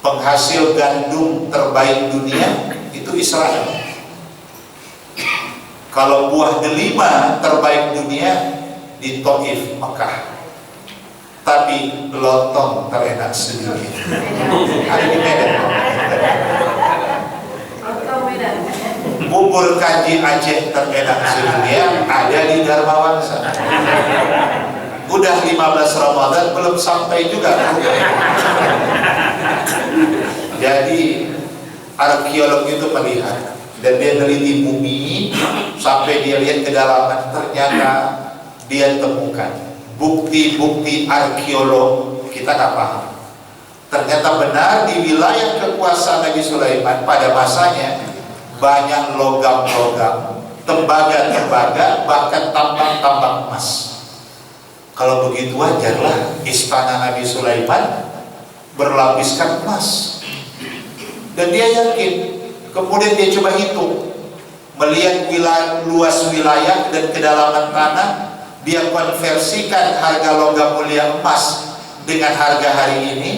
Penghasil gandum terbaik dunia itu Israel. Kalau buah delima terbaik dunia di Taif, Mekah. Tapi lontong terenak sedunia ada di Medan. Bubur kaji Aceh terenak sedunia ada di Dharmawangsa. Udah 15 Ramadan belum sampai juga. Jadi arkeolog itu melihat, dan dia neliti bumi sampai dia lihat kedalaman. Ternyata dia temukan bukti-bukti arkeolog kita nggak paham. Ternyata benar di wilayah kekuasaan Nabi Sulaiman pada masanya banyak logam-logam, tembaga-tembaga, bahkan tambang-tambang emas. Kalau begitu wajarlah istana Nabi Sulaiman berlapiskan emas. Dan dia yakin. Kemudian dia coba hitung, melihat luas wilayah dan kedalaman tanah, dia konversikan harga logam mulia emas dengan harga hari ini,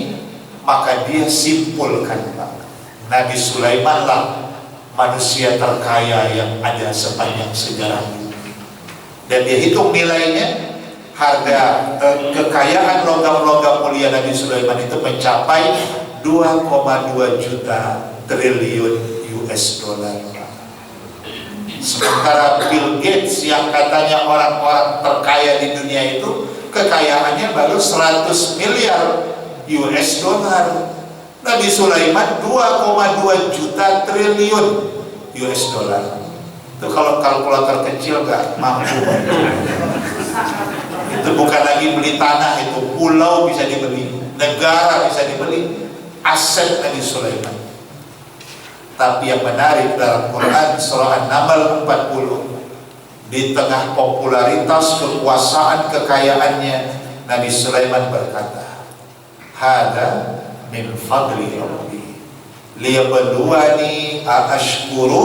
maka dia simpulkan, Pak, Nabi Sulaiman lah manusia terkaya yang ada sepanjang sejarah ini. Dan dia hitung nilainya, harga kekayaan logam-logam mulia Nabi Sulaiman itu mencapai 2,2 juta triliun US dollar. Sementara Bill Gates yang katanya orang-orang terkaya di dunia itu kekayaannya baru 100 miliar US dollar. Nabi Sulaiman 2,2 juta triliun US dollar. Itu kalau kalkulator kecil nggak mampu. Itu bukan lagi beli tanah, itu pulau bisa dibeli, negara bisa dibeli, aset Nabi Sulaiman. Tapi yang menarik dalam Quran surah An-Naml 40, di tengah popularitas, kekuasaan, kekayaannya, Nabi Sulaiman berkata, "Hada min fadli Rabbi liyabluwani aashkuru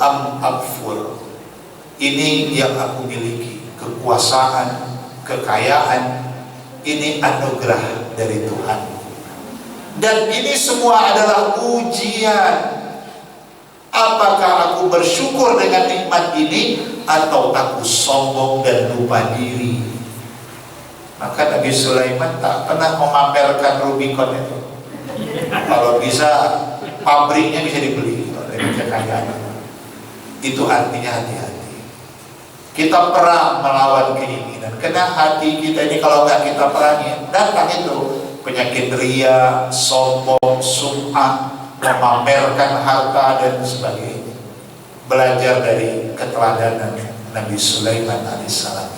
am akfur." Ini yang aku miliki, kekuasaan, kekayaan, ini anugerah dari Tuhan. Dan ini semua adalah ujian. Apakah aku bersyukur dengan nikmat ini atau aku sombong dan lupa diri? Maka Nabi Sulaiman tak pernah memamerkan Rubicon itu. Kalau bisa pabriknya bisa dibeli dari kekayaan. Itu artinya hati-hati. Kita perang melawan keinginan. Karena hati kita ini kalau nggak kita perangi, datang itu penyakit ria, sombong, sum'ah, memamerkan harta dan sebagainya. Belajar dari keteladanan Nabi Sulaiman alaihissalam.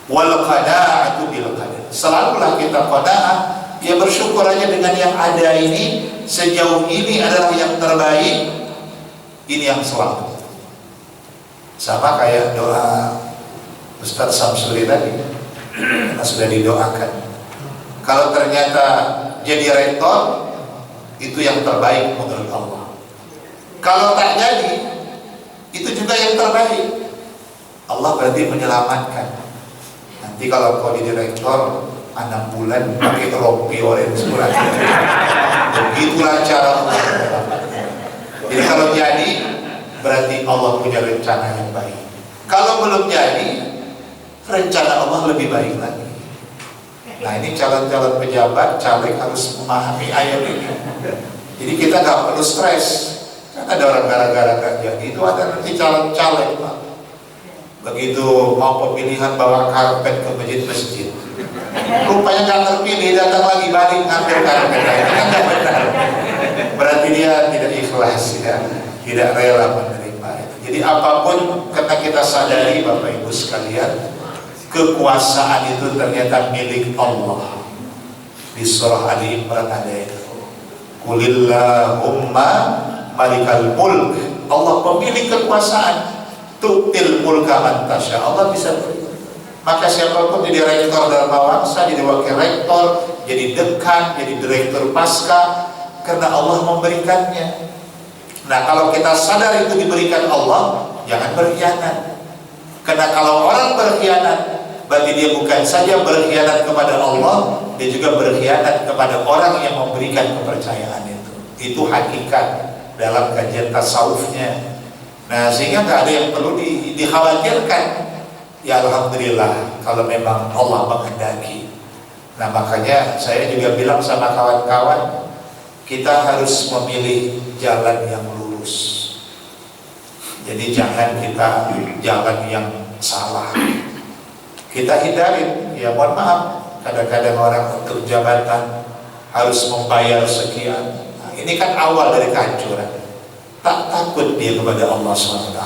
Wal qana'atu bil qadar. Selalulah kita qana'ah, ya bersyukur aja dengan yang ada ini. Sejauh ini adalah yang terbaik. Ini yang selalu. Sama kayak doa Ustadz Samsuri tadi, karena sudah didoakan. Kalau ternyata jadi rektor, itu yang terbaik menurut Allah. Kalau tak jadi, itu juga yang terbaik. Allah berarti menyelamatkan. Nanti kalau kau jadi rektor 6 bulan pakai rompi orange bulan. Begitulah cara Allah. Jadi kalau jadi, berarti Allah punya rencana yang baik. Kalau belum jadi, rencana Allah lebih baik lagi. Nah, ini calon-calon pejabat, caleg harus memahami ayat ini. Jadi kita nggak perlu stres. Kan ada orang gara-gara nggak jadi, itu ada nanti calon caleg, Pak. Begitu mau pemilihan bawa karpet ke masjid-masjid, rupanya nggak terpilih, datang lagi balik ngambil karpet. Itu kan nggak benar. Berarti dia tidak ikhlas, ya, tidak rela menerima itu. Jadi apapun, karena kita sadari Bapak Ibu sekalian, kekuasaan itu ternyata milik Allah. Di surah Ali Imran ada itu, Qulillahumma malikal mulk. Allah pemilik kekuasaan. Tu'til mulka man tasya. Allah bisa beri. Maka siapapun jadi rektor Dharma Wangsa, jadi wakil rektor, jadi dekan, jadi direktur pasca, karena Allah memberikannya. Nah, kalau kita sadar itu diberikan Allah, jangan berkhianat. Karena kalau orang berkhianat, berarti dia bukan saja berkhianat kepada Allah, dia juga berkhianat kepada orang yang memberikan kepercayaan itu. Itu hakikat dalam kajian tasawufnya. Nah, sehingga nggak ada yang perlu dikhawatirkan. Ya Alhamdulillah kalau memang Allah menghendaki. Nah, makanya saya juga bilang sama kawan-kawan, kita harus memilih jalan yang lurus. Jadi jangan kita jalan yang salah. Kita hindarin, ya mohon maaf, kadang-kadang orang untuk jabatan harus membayar sekian. Nah, ini kan awal dari kehancuran. Tak takut dia kepada Allah SWT.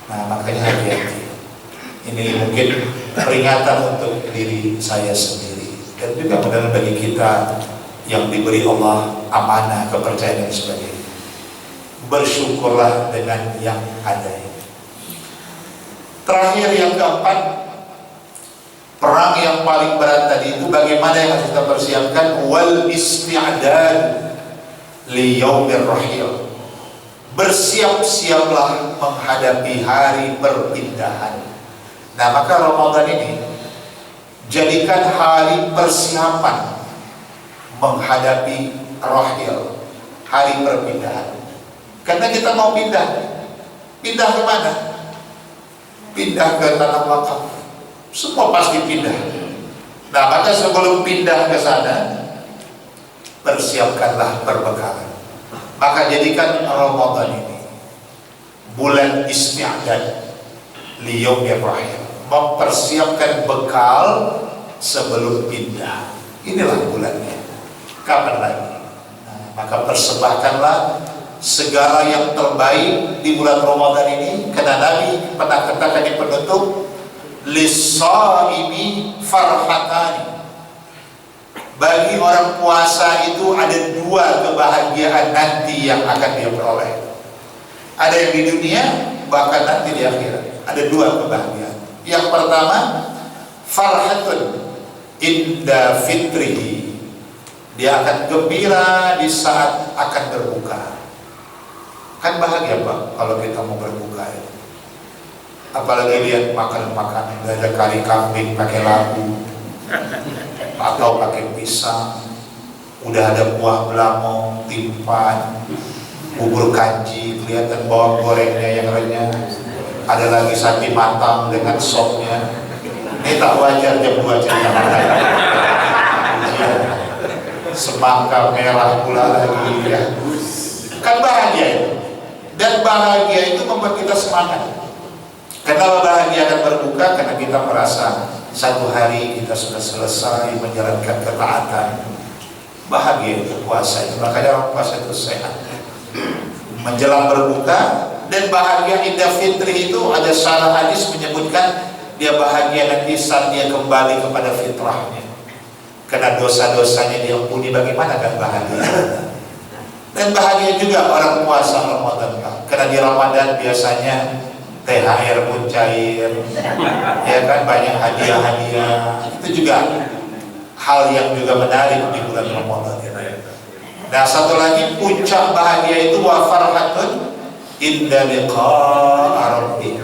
Nah, makanya hati-hati. Ini mungkin peringatan untuk diri saya sendiri, dan juga mudah-mudahan bagi kita yang diberi Allah amanah, kepercayaan dan sebagainya. Bersyukurlah dengan yang ada ini. Terakhir, yang keempat, perang yang paling berat tadi itu bagaimana yang harus kita persiapkan. Wal isti'dad li yaumir rahil. Bersiap-siaplah menghadapi hari perpindahan. Nah, maka Ramadan ini Jadikan hari persiapan menghadapi rohil, hari perpindahan. Karena kita mau pindah. Pindah ke mana? Pindah ke tanah wakaf. Semua pasti pindah. Nah, maka sebelum pindah ke sana, persiapkanlah perbekalan. Maka jadikan Ramadan ini bulan isti'dad liyaumir rahil, mempersiapkan bekal sebelum pindah. Inilah bulannya. Kapan lagi? Nah, maka persembahkanlah segala yang terbaik di bulan Ramadan ini, karena Nabi pernah katakan di penutup, lis-shaimi farhatani. Bagi orang puasa itu ada dua kebahagiaan nanti yang akan dia peroleh. Ada yang di dunia, bahkan nanti di akhirat. Ada dua kebahagiaan. Yang pertama, farhatun inda fitrihi. Dia akan gembira di saat akan berbuka. Kan bahagia Pak kalau kita mau berbuka ya. Apalagi lihat makanan-makanan, ada kari kambing pakai labu atau pakai pisang, udah ada kuah belamong, timpan, bubur kanji, kelihatan bawang gorengnya yang renyah, ada lagi sapi matang dengan sopnya. Ini tak wajar jam 2 jam. Semangka merah pula lagi ya. Kan bahagia itu. Dan bahagia itu membuat kita semangat. Kenapa bahagia akan berbuka? Karena kita merasa satu hari kita sudah selesai menjalankan ketaatan. Bahagia itu puasa itu. Makanya orang puasa itu sehat. Menjelang berbuka. Dan bahagia indah fitri itu ada salah hadis menyebutkan dia bahagia nanti saat dia kembali kepada fitrahnya. Karena dosa-dosanya diampuni, bagaimana kan bahagia. Dan bahagia juga orang puasa Ramadan, karena di Ramadan biasanya THR pun cair, ya kan, banyak hadiah-hadiah. Itu juga hal yang juga menarik di bulan Ramadan. Nah, satu lagi puncak bahagia itu wa farhatun inda liqa'a rabbih.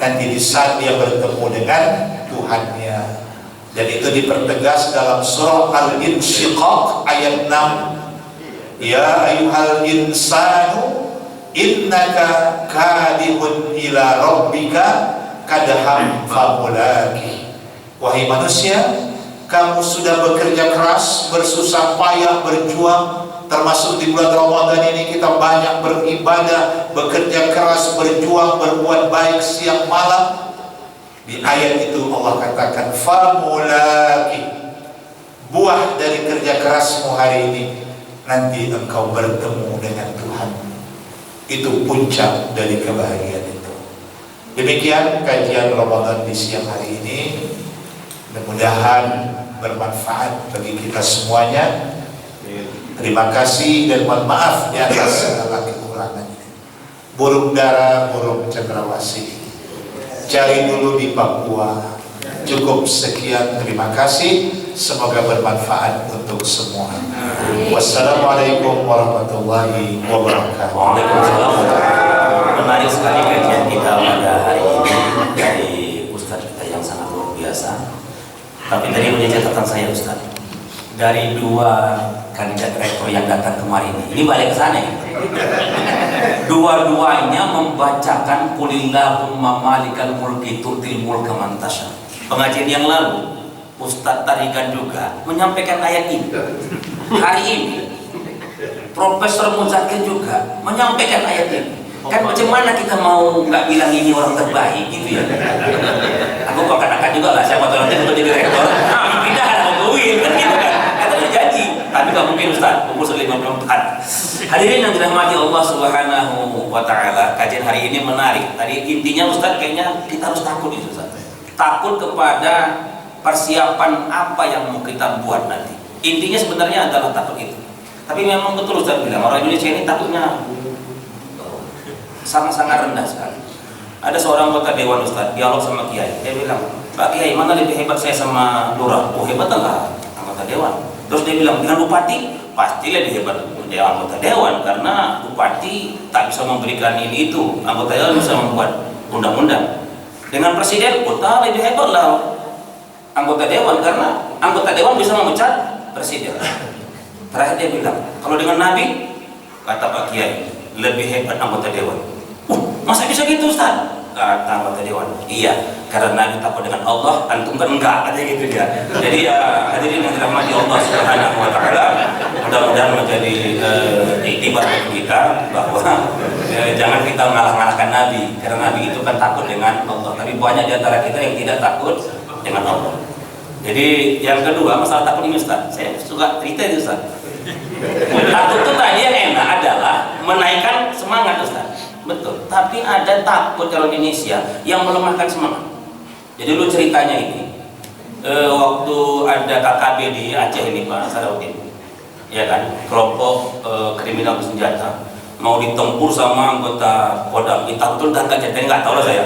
Nanti di saat dia bertemu dengan Tuhannya. Dan itu dipertegas dalam surah Al-Insyiqaq ayat 6. Ya ayyuhal insanu innaka kadihun ila rabbika kadham famulaki. Wahai manusia, kamu sudah bekerja keras, bersusah payah, berjuang. Termasuk di bulan Ramadan ini kita banyak beribadah, bekerja keras, berjuang, berbuat baik siang malam. Di ayat itu Allah katakan famulaki, buah dari kerja kerasmu hari ini, nanti engkau bertemu dengan Tuhan. Itu puncak dari kebahagiaan itu. Demikian kajian Ramadan di siang hari ini. Mudah-mudahan bermanfaat bagi kita semuanya. Terima kasih dan mohon maaf di atas segala kekurangan. Burung dara, burung cendrawasih, cari dulu di Papua. Cukup sekian, terima kasih. Semoga bermanfaat untuk semua. Wassalamualaikum warahmatullahi wabarakatuh. Waalaikumsalam. Menarik sekali kajian kita pada hari ini dari Ustadz kita yang sangat luar biasa. Tapi tadi menjadi catatan saya Ustadz, dari dua kandidat rektor yang datang kemarin ini balik ke sana ya. Dua-duanya membacakan Qulillahumma malikal mulki tu'til mulka man tasha. Pengajian yang lalu Ustadz Tarikan juga menyampaikan ayat ini. Hari ini Profesor Muzakir juga menyampaikan ayat ini. Kan macam mana kita mau nggak bilang ini orang terbaik gitu ya? Aku akan juga lah, siapa tahu nanti untuk jadi rektor. Nah, pindah mau gue kan gitu kan? Katanya janji, tapi nggak mungkin Ustaz. Umur 54. Hadirin yang dirahmati Allah Subhanahu wa Ta'ala, kajian hari ini menarik. Tadi intinya Ustaz kayaknya kita harus takut itu Ustaz. Takut kepada persiapan apa yang mau kita buat nanti. Intinya sebenarnya adalah takut itu. Tapi memang betul Ustaz bilang orang Indonesia ini takutnya sangat-sangat rendah sekali. Ada seorang anggota dewan Ustaz dialog sama Kiai. Dia bilang, Pak Kiai, mana lebih hebat saya sama lurah? Oh, hebat lah anggota dewan. Terus dia bilang, dengan bupati pasti lebih hebat dia anggota dewan, karena bupati tak bisa memberikan ini itu, anggota dewan bisa membuat undang-undang. Dengan presiden kota lebih hebat lah anggota dewan, karena anggota dewan bisa memecat presiden. Terakhir dia bilang, kalau dengan Nabi, kata Pak Kiai, lebih hebat anggota dewan. Masa bisa gitu Ustaz? Kata anggota dewan, iya, karena Nabi takut dengan Allah, antum kan enggak, ada gitu dia. Jadi ya hadirin yang dirahmati Allah Subhanahu wa taala, mudah-mudahan menjadi iktibar bagi kita bahwa jangan kita mengalah-ngalahkan Nabi, karena Nabi itu kan takut dengan Allah, tapi banyak di antara kita yang tidak takut dengan Allah. Jadi yang kedua, masalah takut ini Ustaz, saya suka cerita itu Ustaz. Takut itu tadi yang enak adalah menaikkan semangat Ustaz. Betul, tapi ada takut kalau di Indonesia yang melemahkan semangat. Jadi lu ceritanya ini, waktu ada KKB di Aceh ini Pak Sarauddin, ya kan, kelompok kriminal bersenjata mau ditempur sama anggota Kodam, entah betul entah enggak, jadi nggak tahu lah saya.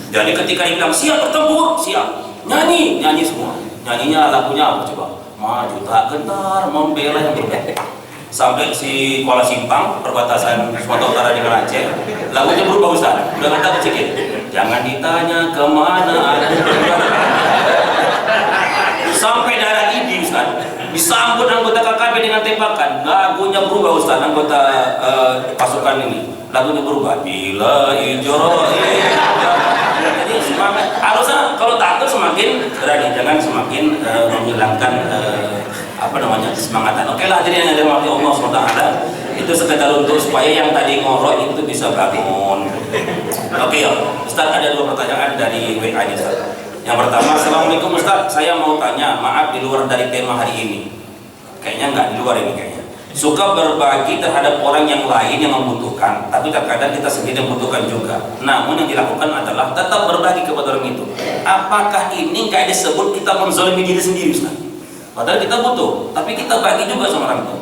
Jadi ketika dia bilang siap bertempur, siap, nyanyi semua. Nyanyinya lagunya apa coba? Maju tak gentar membela yang berbeda. Sampai si Kuala Simpang, perbatasan Sumatera Utara dengan Aceh, lagunya berubah Ustaz, udah nggak sedikit. Jangan ditanya kemana. Sampai daerah ini Ustaz, disambut anggota KKB dengan tembakan, lagunya berubah Ustaz, anggota pasukan ini, lagunya berubah. Bila ijro'i. Jadi semangat, harusnya kalau takut semakin berani, jangan semakin menghilangkan kesemangatan. Oke lah, hadirin yang dirahmati Allah SWT, itu sekedar untuk supaya yang tadi ngorok itu bisa bangun. Oke ya, Ustaz, ada 2 pertanyaan dari WA ini Ustaz. Yang pertama, Assalamualaikum Ustaz, saya mau tanya, maaf di luar dari tema hari ini, kayaknya nggak di luar ini kayaknya. Suka berbagi terhadap orang yang lain yang membutuhkan, tapi terkadang kita sendiri membutuhkan juga. Namun yang dilakukan adalah tetap berbagi kepada orang itu. Apakah ini nggak disebut kita menzalimi diri sendiri Ustaz? Padahal kita butuh, tapi kita bagi juga sama orang itu.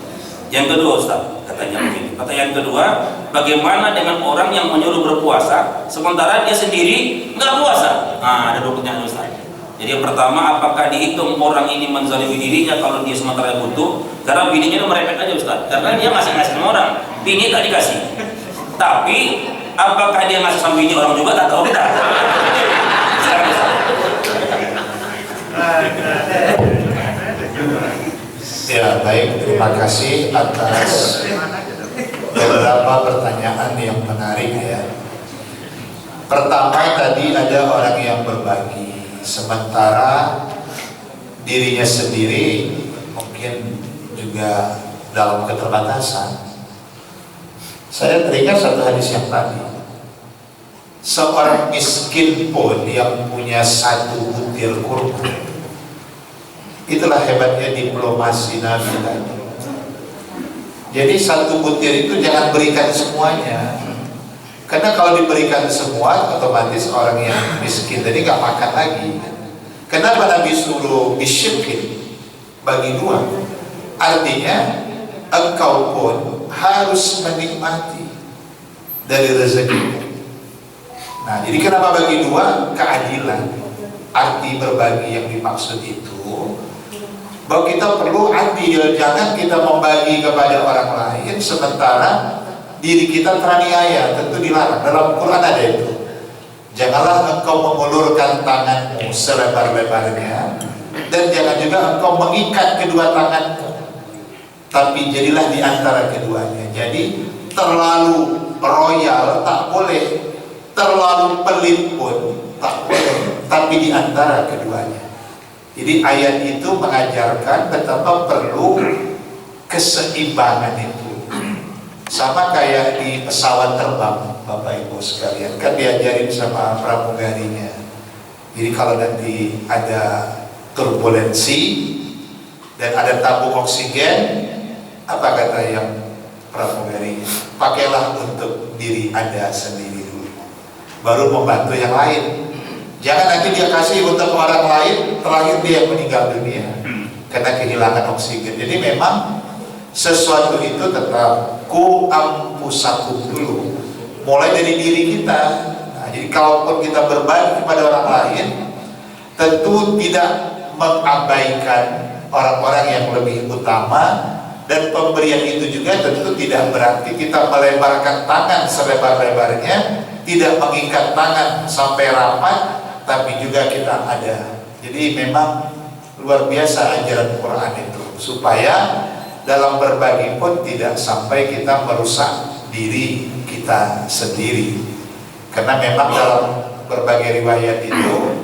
Yang kedua Ustaz, katanya begini. Pertanyaan kedua, bagaimana dengan orang yang menyuruh berpuasa sementara dia sendiri nggak puasa? Nah, ada 2 pertanyaan Ustaz. Jadi yang pertama, apakah dihitung orang ini menzalimi dirinya kalau dia sementara butuh? Karena bininya itu merepet aja Ustaz, karena dia ngasih sama orang, bini tak dikasih. Tapi apakah dia ngasih sama bini orang juga? Tak tahu kita. Ya baik, terima kasih atas beberapa pertanyaan yang menarik ya. Pertama tadi ada orang yang berbagi sementara dirinya sendiri mungkin juga dalam keterbatasan. Saya teringat satu hadis yang tadi, seorang miskin pun yang punya 1 butir kurma, itulah hebatnya diplomasi Nabi tadi. Jadi 1 butir itu jangan berikan semuanya, karena kalau diberikan semua otomatis orang yang miskin tadi gak makan lagi. Kenapa Nabi suruh bisyikir, bagi 2? Artinya engkau pun harus menikmati dari rezeki. Nah, jadi kenapa bagi 2? Keadilan. Arti berbagi yang dimaksud itu bahwa kita perlu adil, jangan kita membagi kepada orang lain sementara diri kita teraniaya. Tentu dilarang, dalam Quran ada itu. Janganlah engkau mengulurkan tanganmu selebar-lebarnya, dan jangan juga engkau mengikat kedua tanganmu, tapi jadilah di antara keduanya. Jadi terlalu royal tak boleh, terlalu pelit pun tak boleh, tapi di antara keduanya. Jadi ayat itu mengajarkan betapa perlu keseimbangan itu. Sama kayak di pesawat terbang, Bapak Ibu sekalian, kan diajarin sama pramugarinya. Jadi kalau nanti ada turbulensi dan ada tabung oksigen, apa kata yang pramugarinya? Pakailah untuk diri Anda sendiri dulu, baru membantu yang lain. Jangan nanti dia kasih untuk orang lain, terakhir dia meninggal dunia karena kehilangan oksigen. Jadi memang sesuatu itu tetap ku ampusakum dulu, mulai dari diri kita. Nah, jadi kalaupun kita berbagi kepada orang lain, tentu tidak mengabaikan orang-orang yang lebih utama, dan pemberian itu juga tentu tidak berarti kita melebarkan tangan selebar-lebarnya, tidak mengikat tangan sampai rapat, tapi juga kita ada Jadi memang luar biasa ajaran Quran itu, supaya dalam berbagi pun tidak sampai kita merusak diri kita sendiri. Karena memang dalam berbagai riwayat itu,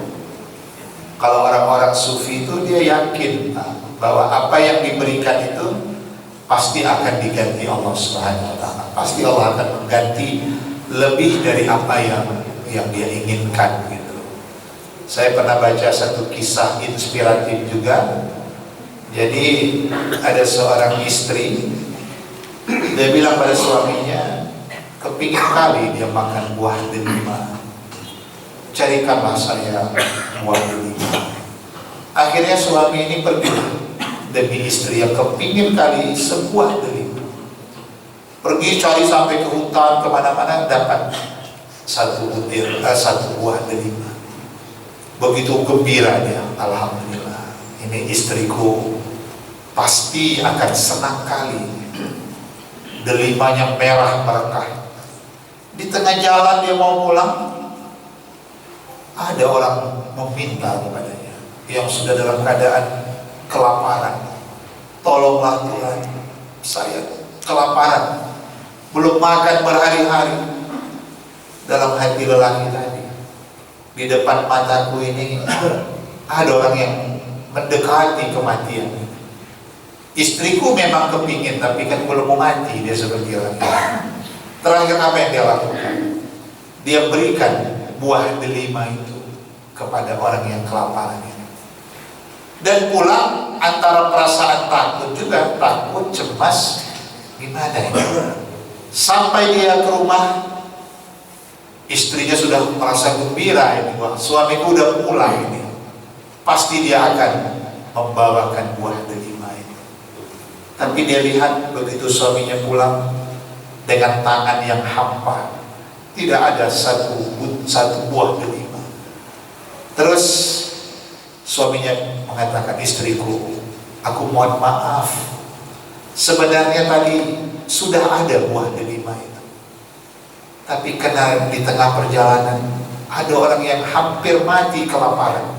kalau orang-orang sufi itu dia yakin bahwa apa yang diberikan itu pasti akan diganti Allah Subhanahu wa taala. Pasti Allah akan mengganti lebih dari apa yang dia inginkan gitu. Saya pernah baca satu kisah inspiratif juga. Jadi ada seorang istri, dia bilang pada suaminya, kepingin kali dia makan buah delima, carikanlah saya buah delima. Akhirnya suami ini pergi demi istri yang kepingin kali sebuah delima. Pergi cari sampai ke hutan, kemana-mana, dapat satu buah delima. Begitu gembira dia, alhamdulillah, ini istriku pasti akan senang kali. Delimanya merah merekah. Di tengah jalan dia mau pulang, ada orang meminta kepadanya yang sudah dalam keadaan kelaparan. Tolonglah Tuhan, saya kelaparan, belum makan berhari-hari. Dalam hati lelaki tadi, di depan mataku ini ada orang yang mendekati kematian. Istriku memang kepingin, tapi kan belum mau mati, dia seperti orang itu. Terakhir apa yang dia lakukan? Dia berikan buah delima itu kepada orang yang kelaparan ini. Dan pulang antara perasaan takut juga, takut, cemas, gimana ini? Sampai dia ke rumah, istrinya sudah merasa gembira ini, wah, suamiku udah pulang ini, pasti dia akan membawakan buah delima ini. Tapi dia lihat begitu suaminya pulang dengan tangan yang hampa, tidak ada satu buah delima. Terus suaminya mengatakan, istriku, aku mohon maaf, sebenarnya tadi sudah ada buah delima itu, tapi karena di tengah perjalanan ada orang yang hampir mati kelaparan,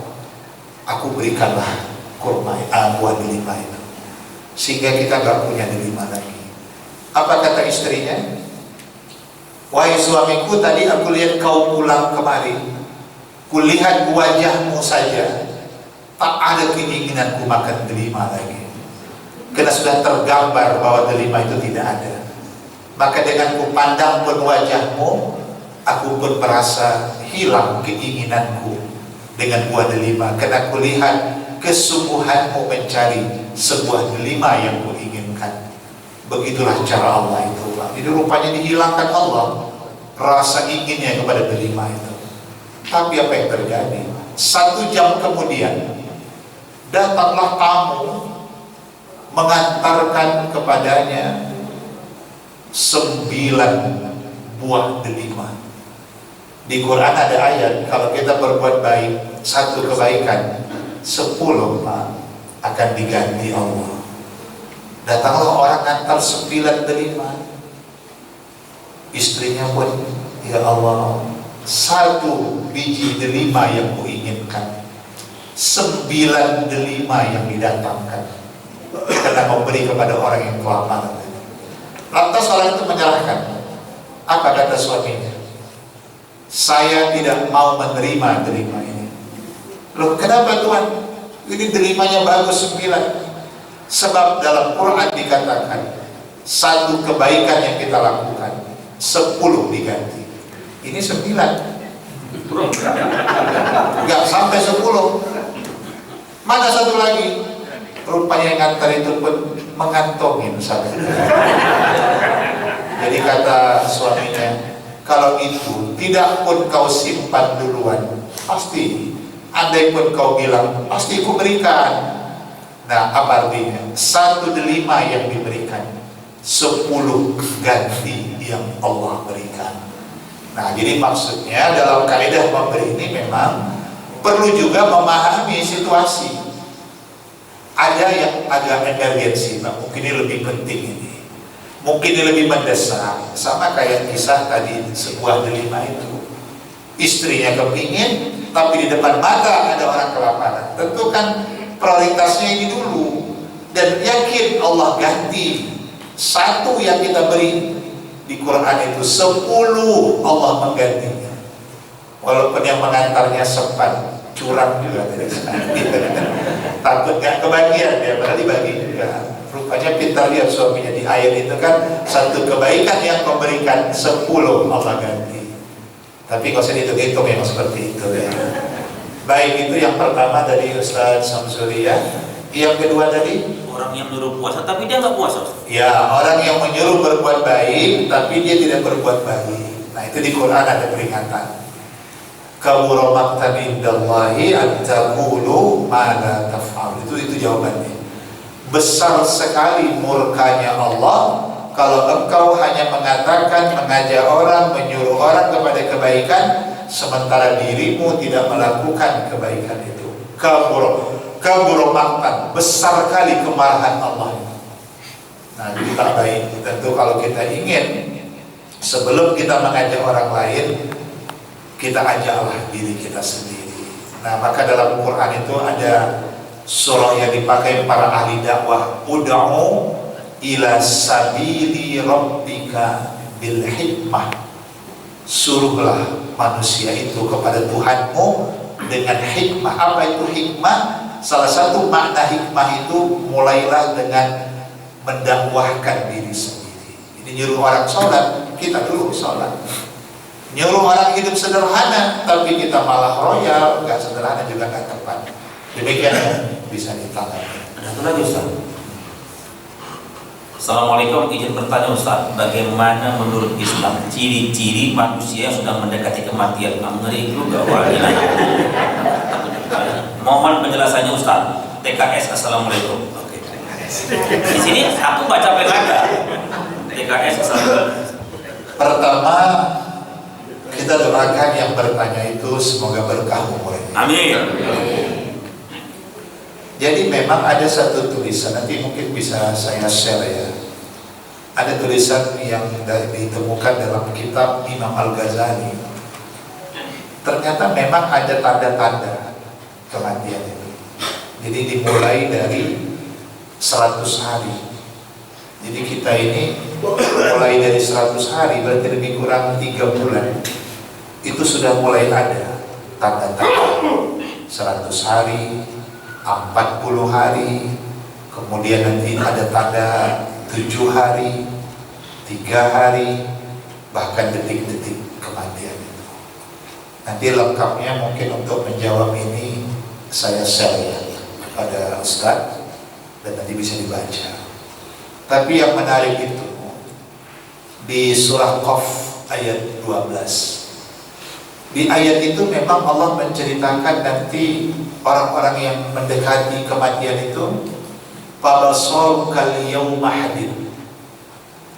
aku berikanlah buah delima itu, sehingga kita gak punya delima lagi. Apa kata istrinya? Wahai suamiku, tadi aku lihat kau pulang kemari, kulihat wajahmu saja, tak ada keinginanku makan delima lagi, karena sudah tergambar bahwa delima itu tidak ada. Maka dengan ku pandang pun wajahmu, aku pun merasa hilang keinginanku dengan buah delima, karena kulihat kesungguhanmu mencari sebuah delima yang kuinginkan. Begitulah cara Allah itu. Jadi rupanya dihilangkan Allah rasa inginnya kepada delima itu. Tapi apa yang terjadi? 1 jam kemudian datanglah tamu mengantarkan kepadanya 9 buah delima. Di Quran ada ayat, kalau kita berbuat baik 1 kebaikan, 10 akan diganti Allah. Datanglah orang antar 9 delima. Istrinya pun, ya Allah, 1 biji delima yang kuinginkan, 9 delima yang didatangkan, karena memberi kepada orang yang kelaparan. Lantas orang itu menyerahkan. Apa kata suaminya? Saya tidak mau menerima delima ini. Loh, kenapa Tuhan? Ini delimanya bagus 9. Sebab dalam Quran dikatakan 1 kebaikan yang kita lakukan 10 diganti. Ini 9, nggak sampai 10. Mana 1 lagi? Rupanya yang ngantar itu pun mengantongin sampai. Jadi kata suaminya, kalau itu tidak pun kau simpan duluan, pasti andai pun kau bilang, pasti ku berikan. Nah, apa artinya? 1 delima yang diberikan, 10 ganti yang Allah berikan. Nah, jadi maksudnya dalam kaidah memberi ini memang perlu juga memahami situasi. Ada yang agak emergensi, nah, mungkin ini lebih penting ini, mungkin ini lebih mendesak. Sama kayak kisah tadi sebuah delima itu, istrinya kepingin, tapi di depan mata ada orang kelaparan. Tentu kan prioritasnya ini dulu. Dan yakin Allah ganti satu yang kita beri di Quran itu 10 Allah menggantinya. Walaupun yang mengantarnya sempat curang juga tidak takut gak kebagian dia, padahal dibagi juga. Rupanya pintar lihat suaminya di ayat itu kan, satu kebaikan yang memberikan 10 Allah ganti. Tapi nggak usah dihitung-hitung yang seperti itu ya. Baik, itu yang pertama dari Ustaz Samsulia. Yang kedua tadi Orang yang menyuruh puasa tapi dia nggak puasa. ya, orang yang menyuruh berbuat baik tapi dia tidak berbuat baik. Nah, itu di Quran ada peringatan. Kabura maqtan indallahi an taqulu ma la taf'al. Itu jawabannya. Besar sekali murkanya Allah kalau engkau hanya mengatakan, mengajak orang, menyuruh orang kepada kebaikan sementara dirimu tidak melakukan kebaikan itu. Kabura maqtan, besar kali kemarahan Allah. Nah, itu tak baik. Tentu kalau kita ingin sebelum kita mengajak orang lain, kita ajaklah diri kita sendiri. Nah, maka dalam Quran itu ada surah yang dipakai para ahli dakwah, ud'u ila sabili rabbika bil hikmah. Suruhlah manusia itu kepada Tuhanmu dengan hikmah. Apa itu hikmah? Salah satu makna hikmah itu mulailah dengan mendakwahkan diri sendiri. Jadi nyuruh orang sholat, kita dulu sholat. Nyuruh orang hidup sederhana, tapi kita malah royal, nggak sederhana juga nggak tepat. Demikian bisa ditanggapi. Ada satu lagi Ustaz. Assalamualaikum, izin bertanya Ustaz, bagaimana menurut Islam ciri-ciri manusia yang sudah mendekati kematian? Ngeri juga wali. Mohon penjelasannya Ustaz. TKS Assalamualaikum. Oke. Di sini aku baca pelada. TKS Assalamualaikum. Pertama, kita doakan yang bertanya itu semoga berkah umurnya. Amin. Jadi memang ada satu tulisan, nanti mungkin bisa saya share ya. Ada tulisan yang ditemukan dalam kitab Imam Al-Ghazali. Ternyata memang ada tanda-tanda kematian itu. Jadi dimulai dari 100 hari. Jadi kita ini mulai dari 100 hari, berarti lebih kurang 3 bulan. Itu sudah mulai ada tanda-tanda. 100 hari, 40 hari, kemudian nanti ada tanda 7 hari, 3 hari, bahkan detik-detik kematian itu. Nanti lengkapnya mungkin untuk menjawab ini saya share ya kepada Ustaz dan nanti bisa dibaca. Tapi yang menarik itu di surah Qaf ayat 12. Di ayat itu memang Allah menceritakan nanti orang-orang yang mendekati kematian itu fabasar kal yauma hadid.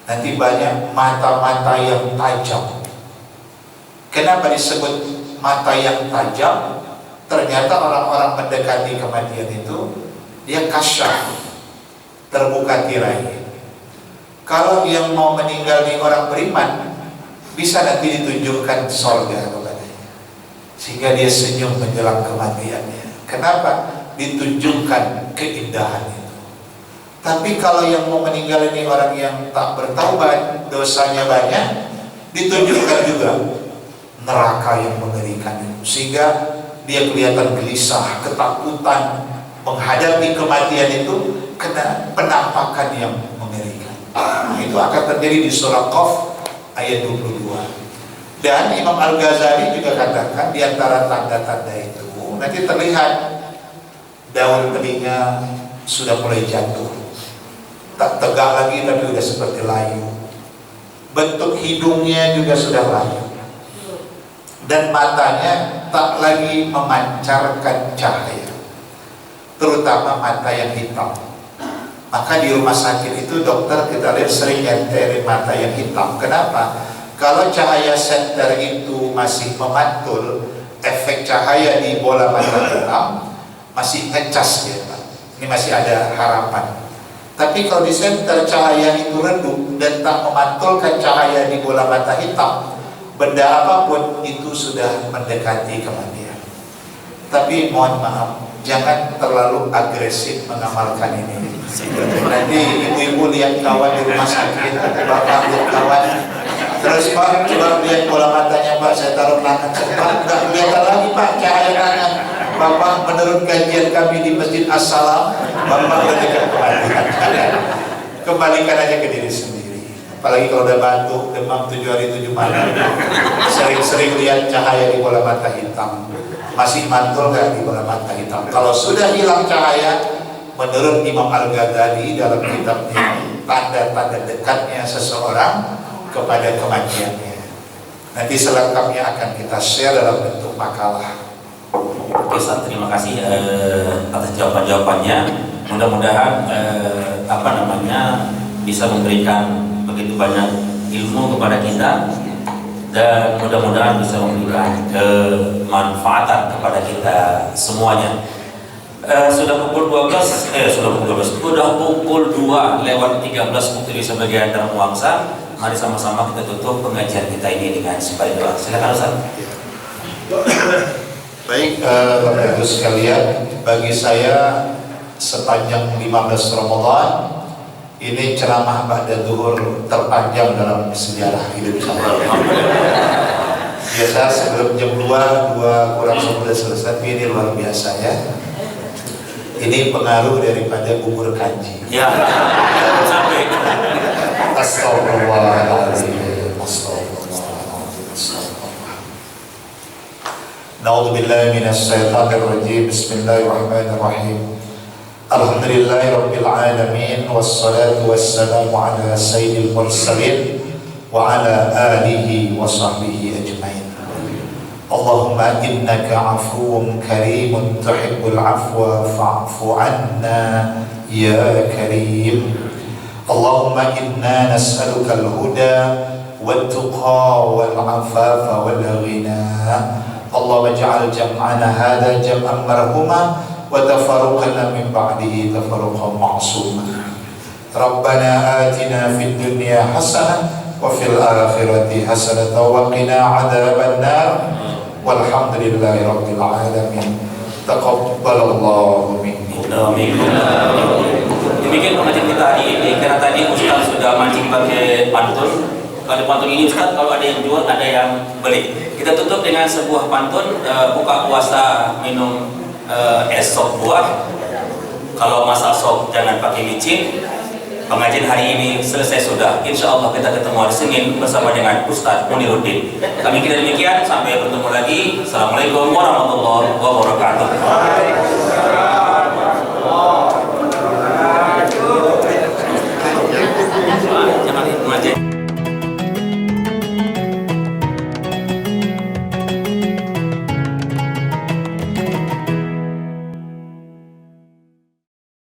Nanti banyak mata-mata yang tajam. Kenapa disebut mata yang tajam? Ternyata orang-orang mendekati kematian itu dia kasyaf, terbuka tirai. Kalau yang mau meninggal di orang beriman, bisa nanti ditunjukkan surga kepadanya, sehingga dia senyum menjelang kematiannya. Kenapa? Ditunjukkan keindahan itu. Tapi kalau yang mau meninggal ini orang yang tak bertaubat, dosanya banyak, ditunjukkan juga neraka yang mengerikan itu, sehingga dia kelihatan gelisah, ketakutan menghadapi kematian itu, kena penampakan yang mengerikan. Itu akan terjadi di surah Qaf ayat 22. Dan Imam Al-Ghazali juga katakan di antara tanda-tanda itu nanti terlihat daun telinga sudah mulai jatuh, tak tegak lagi tapi sudah seperti layu. Bentuk hidungnya juga sudah layu, dan matanya tak lagi memancarkan cahaya, terutama mata yang hitam. Maka di rumah sakit itu dokter kita lihat sering nyenterin mata yang hitam. Kenapa? Kalau cahaya senter itu masih memantul, efek cahaya di bola mata hitam masih ngecas ya Pak. Ini masih ada harapan. Tapi kalau di senter cahaya itu redup dan tak memantulkan cahaya di bola mata hitam, benda apapun itu sudah mendekati kematian. Tapi mohon maaf, jangan terlalu agresif mengamalkan ini. Nanti ibu-ibu lihat kawan di rumah sakit, bapak lihat kawan, terus Pak coba lihat bola matanya Pak, saya taruh tangan, Pak nggak kelihatan lagi Pak cahaya tangan. Bapak menurut kajian kami di Masjid As-Salam, Bapak mendekat kematian. Kembalikan aja ke diri sendiri. Apalagi kalau udah batuk, demam 7 hari 7 malam, sering-sering lihat cahaya di bola mata hitam. Masih mantul nggak di bola mata hitam? Kalau sudah hilang cahaya, menurut Imam Al-Ghazali dalam kitabnya tanda-tanda dekatnya seseorang kepada kematiannya. Nanti selengkapnya akan kita share dalam bentuk makalah. Oke, Ustaz, terima kasih atas jawaban-jawabannya. Mudah-mudahan bisa memberikan begitu banyak ilmu kepada kita, dan mudah-mudahan bisa memberikan kemanfaatan kepada kita semuanya. Sudah pukul 2 waktu di sebagian dalam Wangsa. Mari sama-sama kita tutup pengajian kita ini dengan sebaik doa. Silakan Ustaz. Baik, Bapak Ibu sekalian, bagi saya sepanjang 15 Ramadan ini ceramah ba'da zuhur terpanjang dalam sejarah hidup saya. Biasa sebelum jam 2 kurang 10 selesai, tapi ini luar biasa ya. Ini pengaruh daripada bubur kanji. Ya, sampai. Astagfirullahaladzim. Astagfirullahaladzim. Na'udzubillahi minasyaitonir rajim. Bismillahirrahmanirrahim. Alhamdulillahi rabbil alamin, wassalatu wassalamu ala sayyidil mursalin wa ala alihi wa sahbihi ajmain. Allahumma innaka afuwun karimun tuhibbul afwa fa'fu anna ya karim. Allahumma inna nas'aluka al-huda wat-tuqa wal-afafa wal-ghina. Allahumma ij'al jam'ana hadha jam'an marhuma wa tafarruqana min ba'dihi tafarruqan ma'suma. Rabbana atina fid dunya hasanah wa fil akhirati hasanah wa qina adzaban nar. Walhamdulillahi rabbil alamin. Taqabbalallahu minni. Demikian pengajian kita hari ini, karena tadi Ustaz sudah mancing pakai pantun. Kalau pantun ini Ustaz, kalau ada yang jual, ada yang beli. Kita tutup dengan sebuah pantun. Buka puasa minum es sop buah. Kalau masak sop jangan pakai micin. Pengajian hari ini selesai sudah. Insya Allah kita ketemu hari Senin bersama dengan Ustaz Muniruddin. Kami kira demikian, sampai bertemu lagi. Assalamualaikum warahmatullahi wabarakatuh.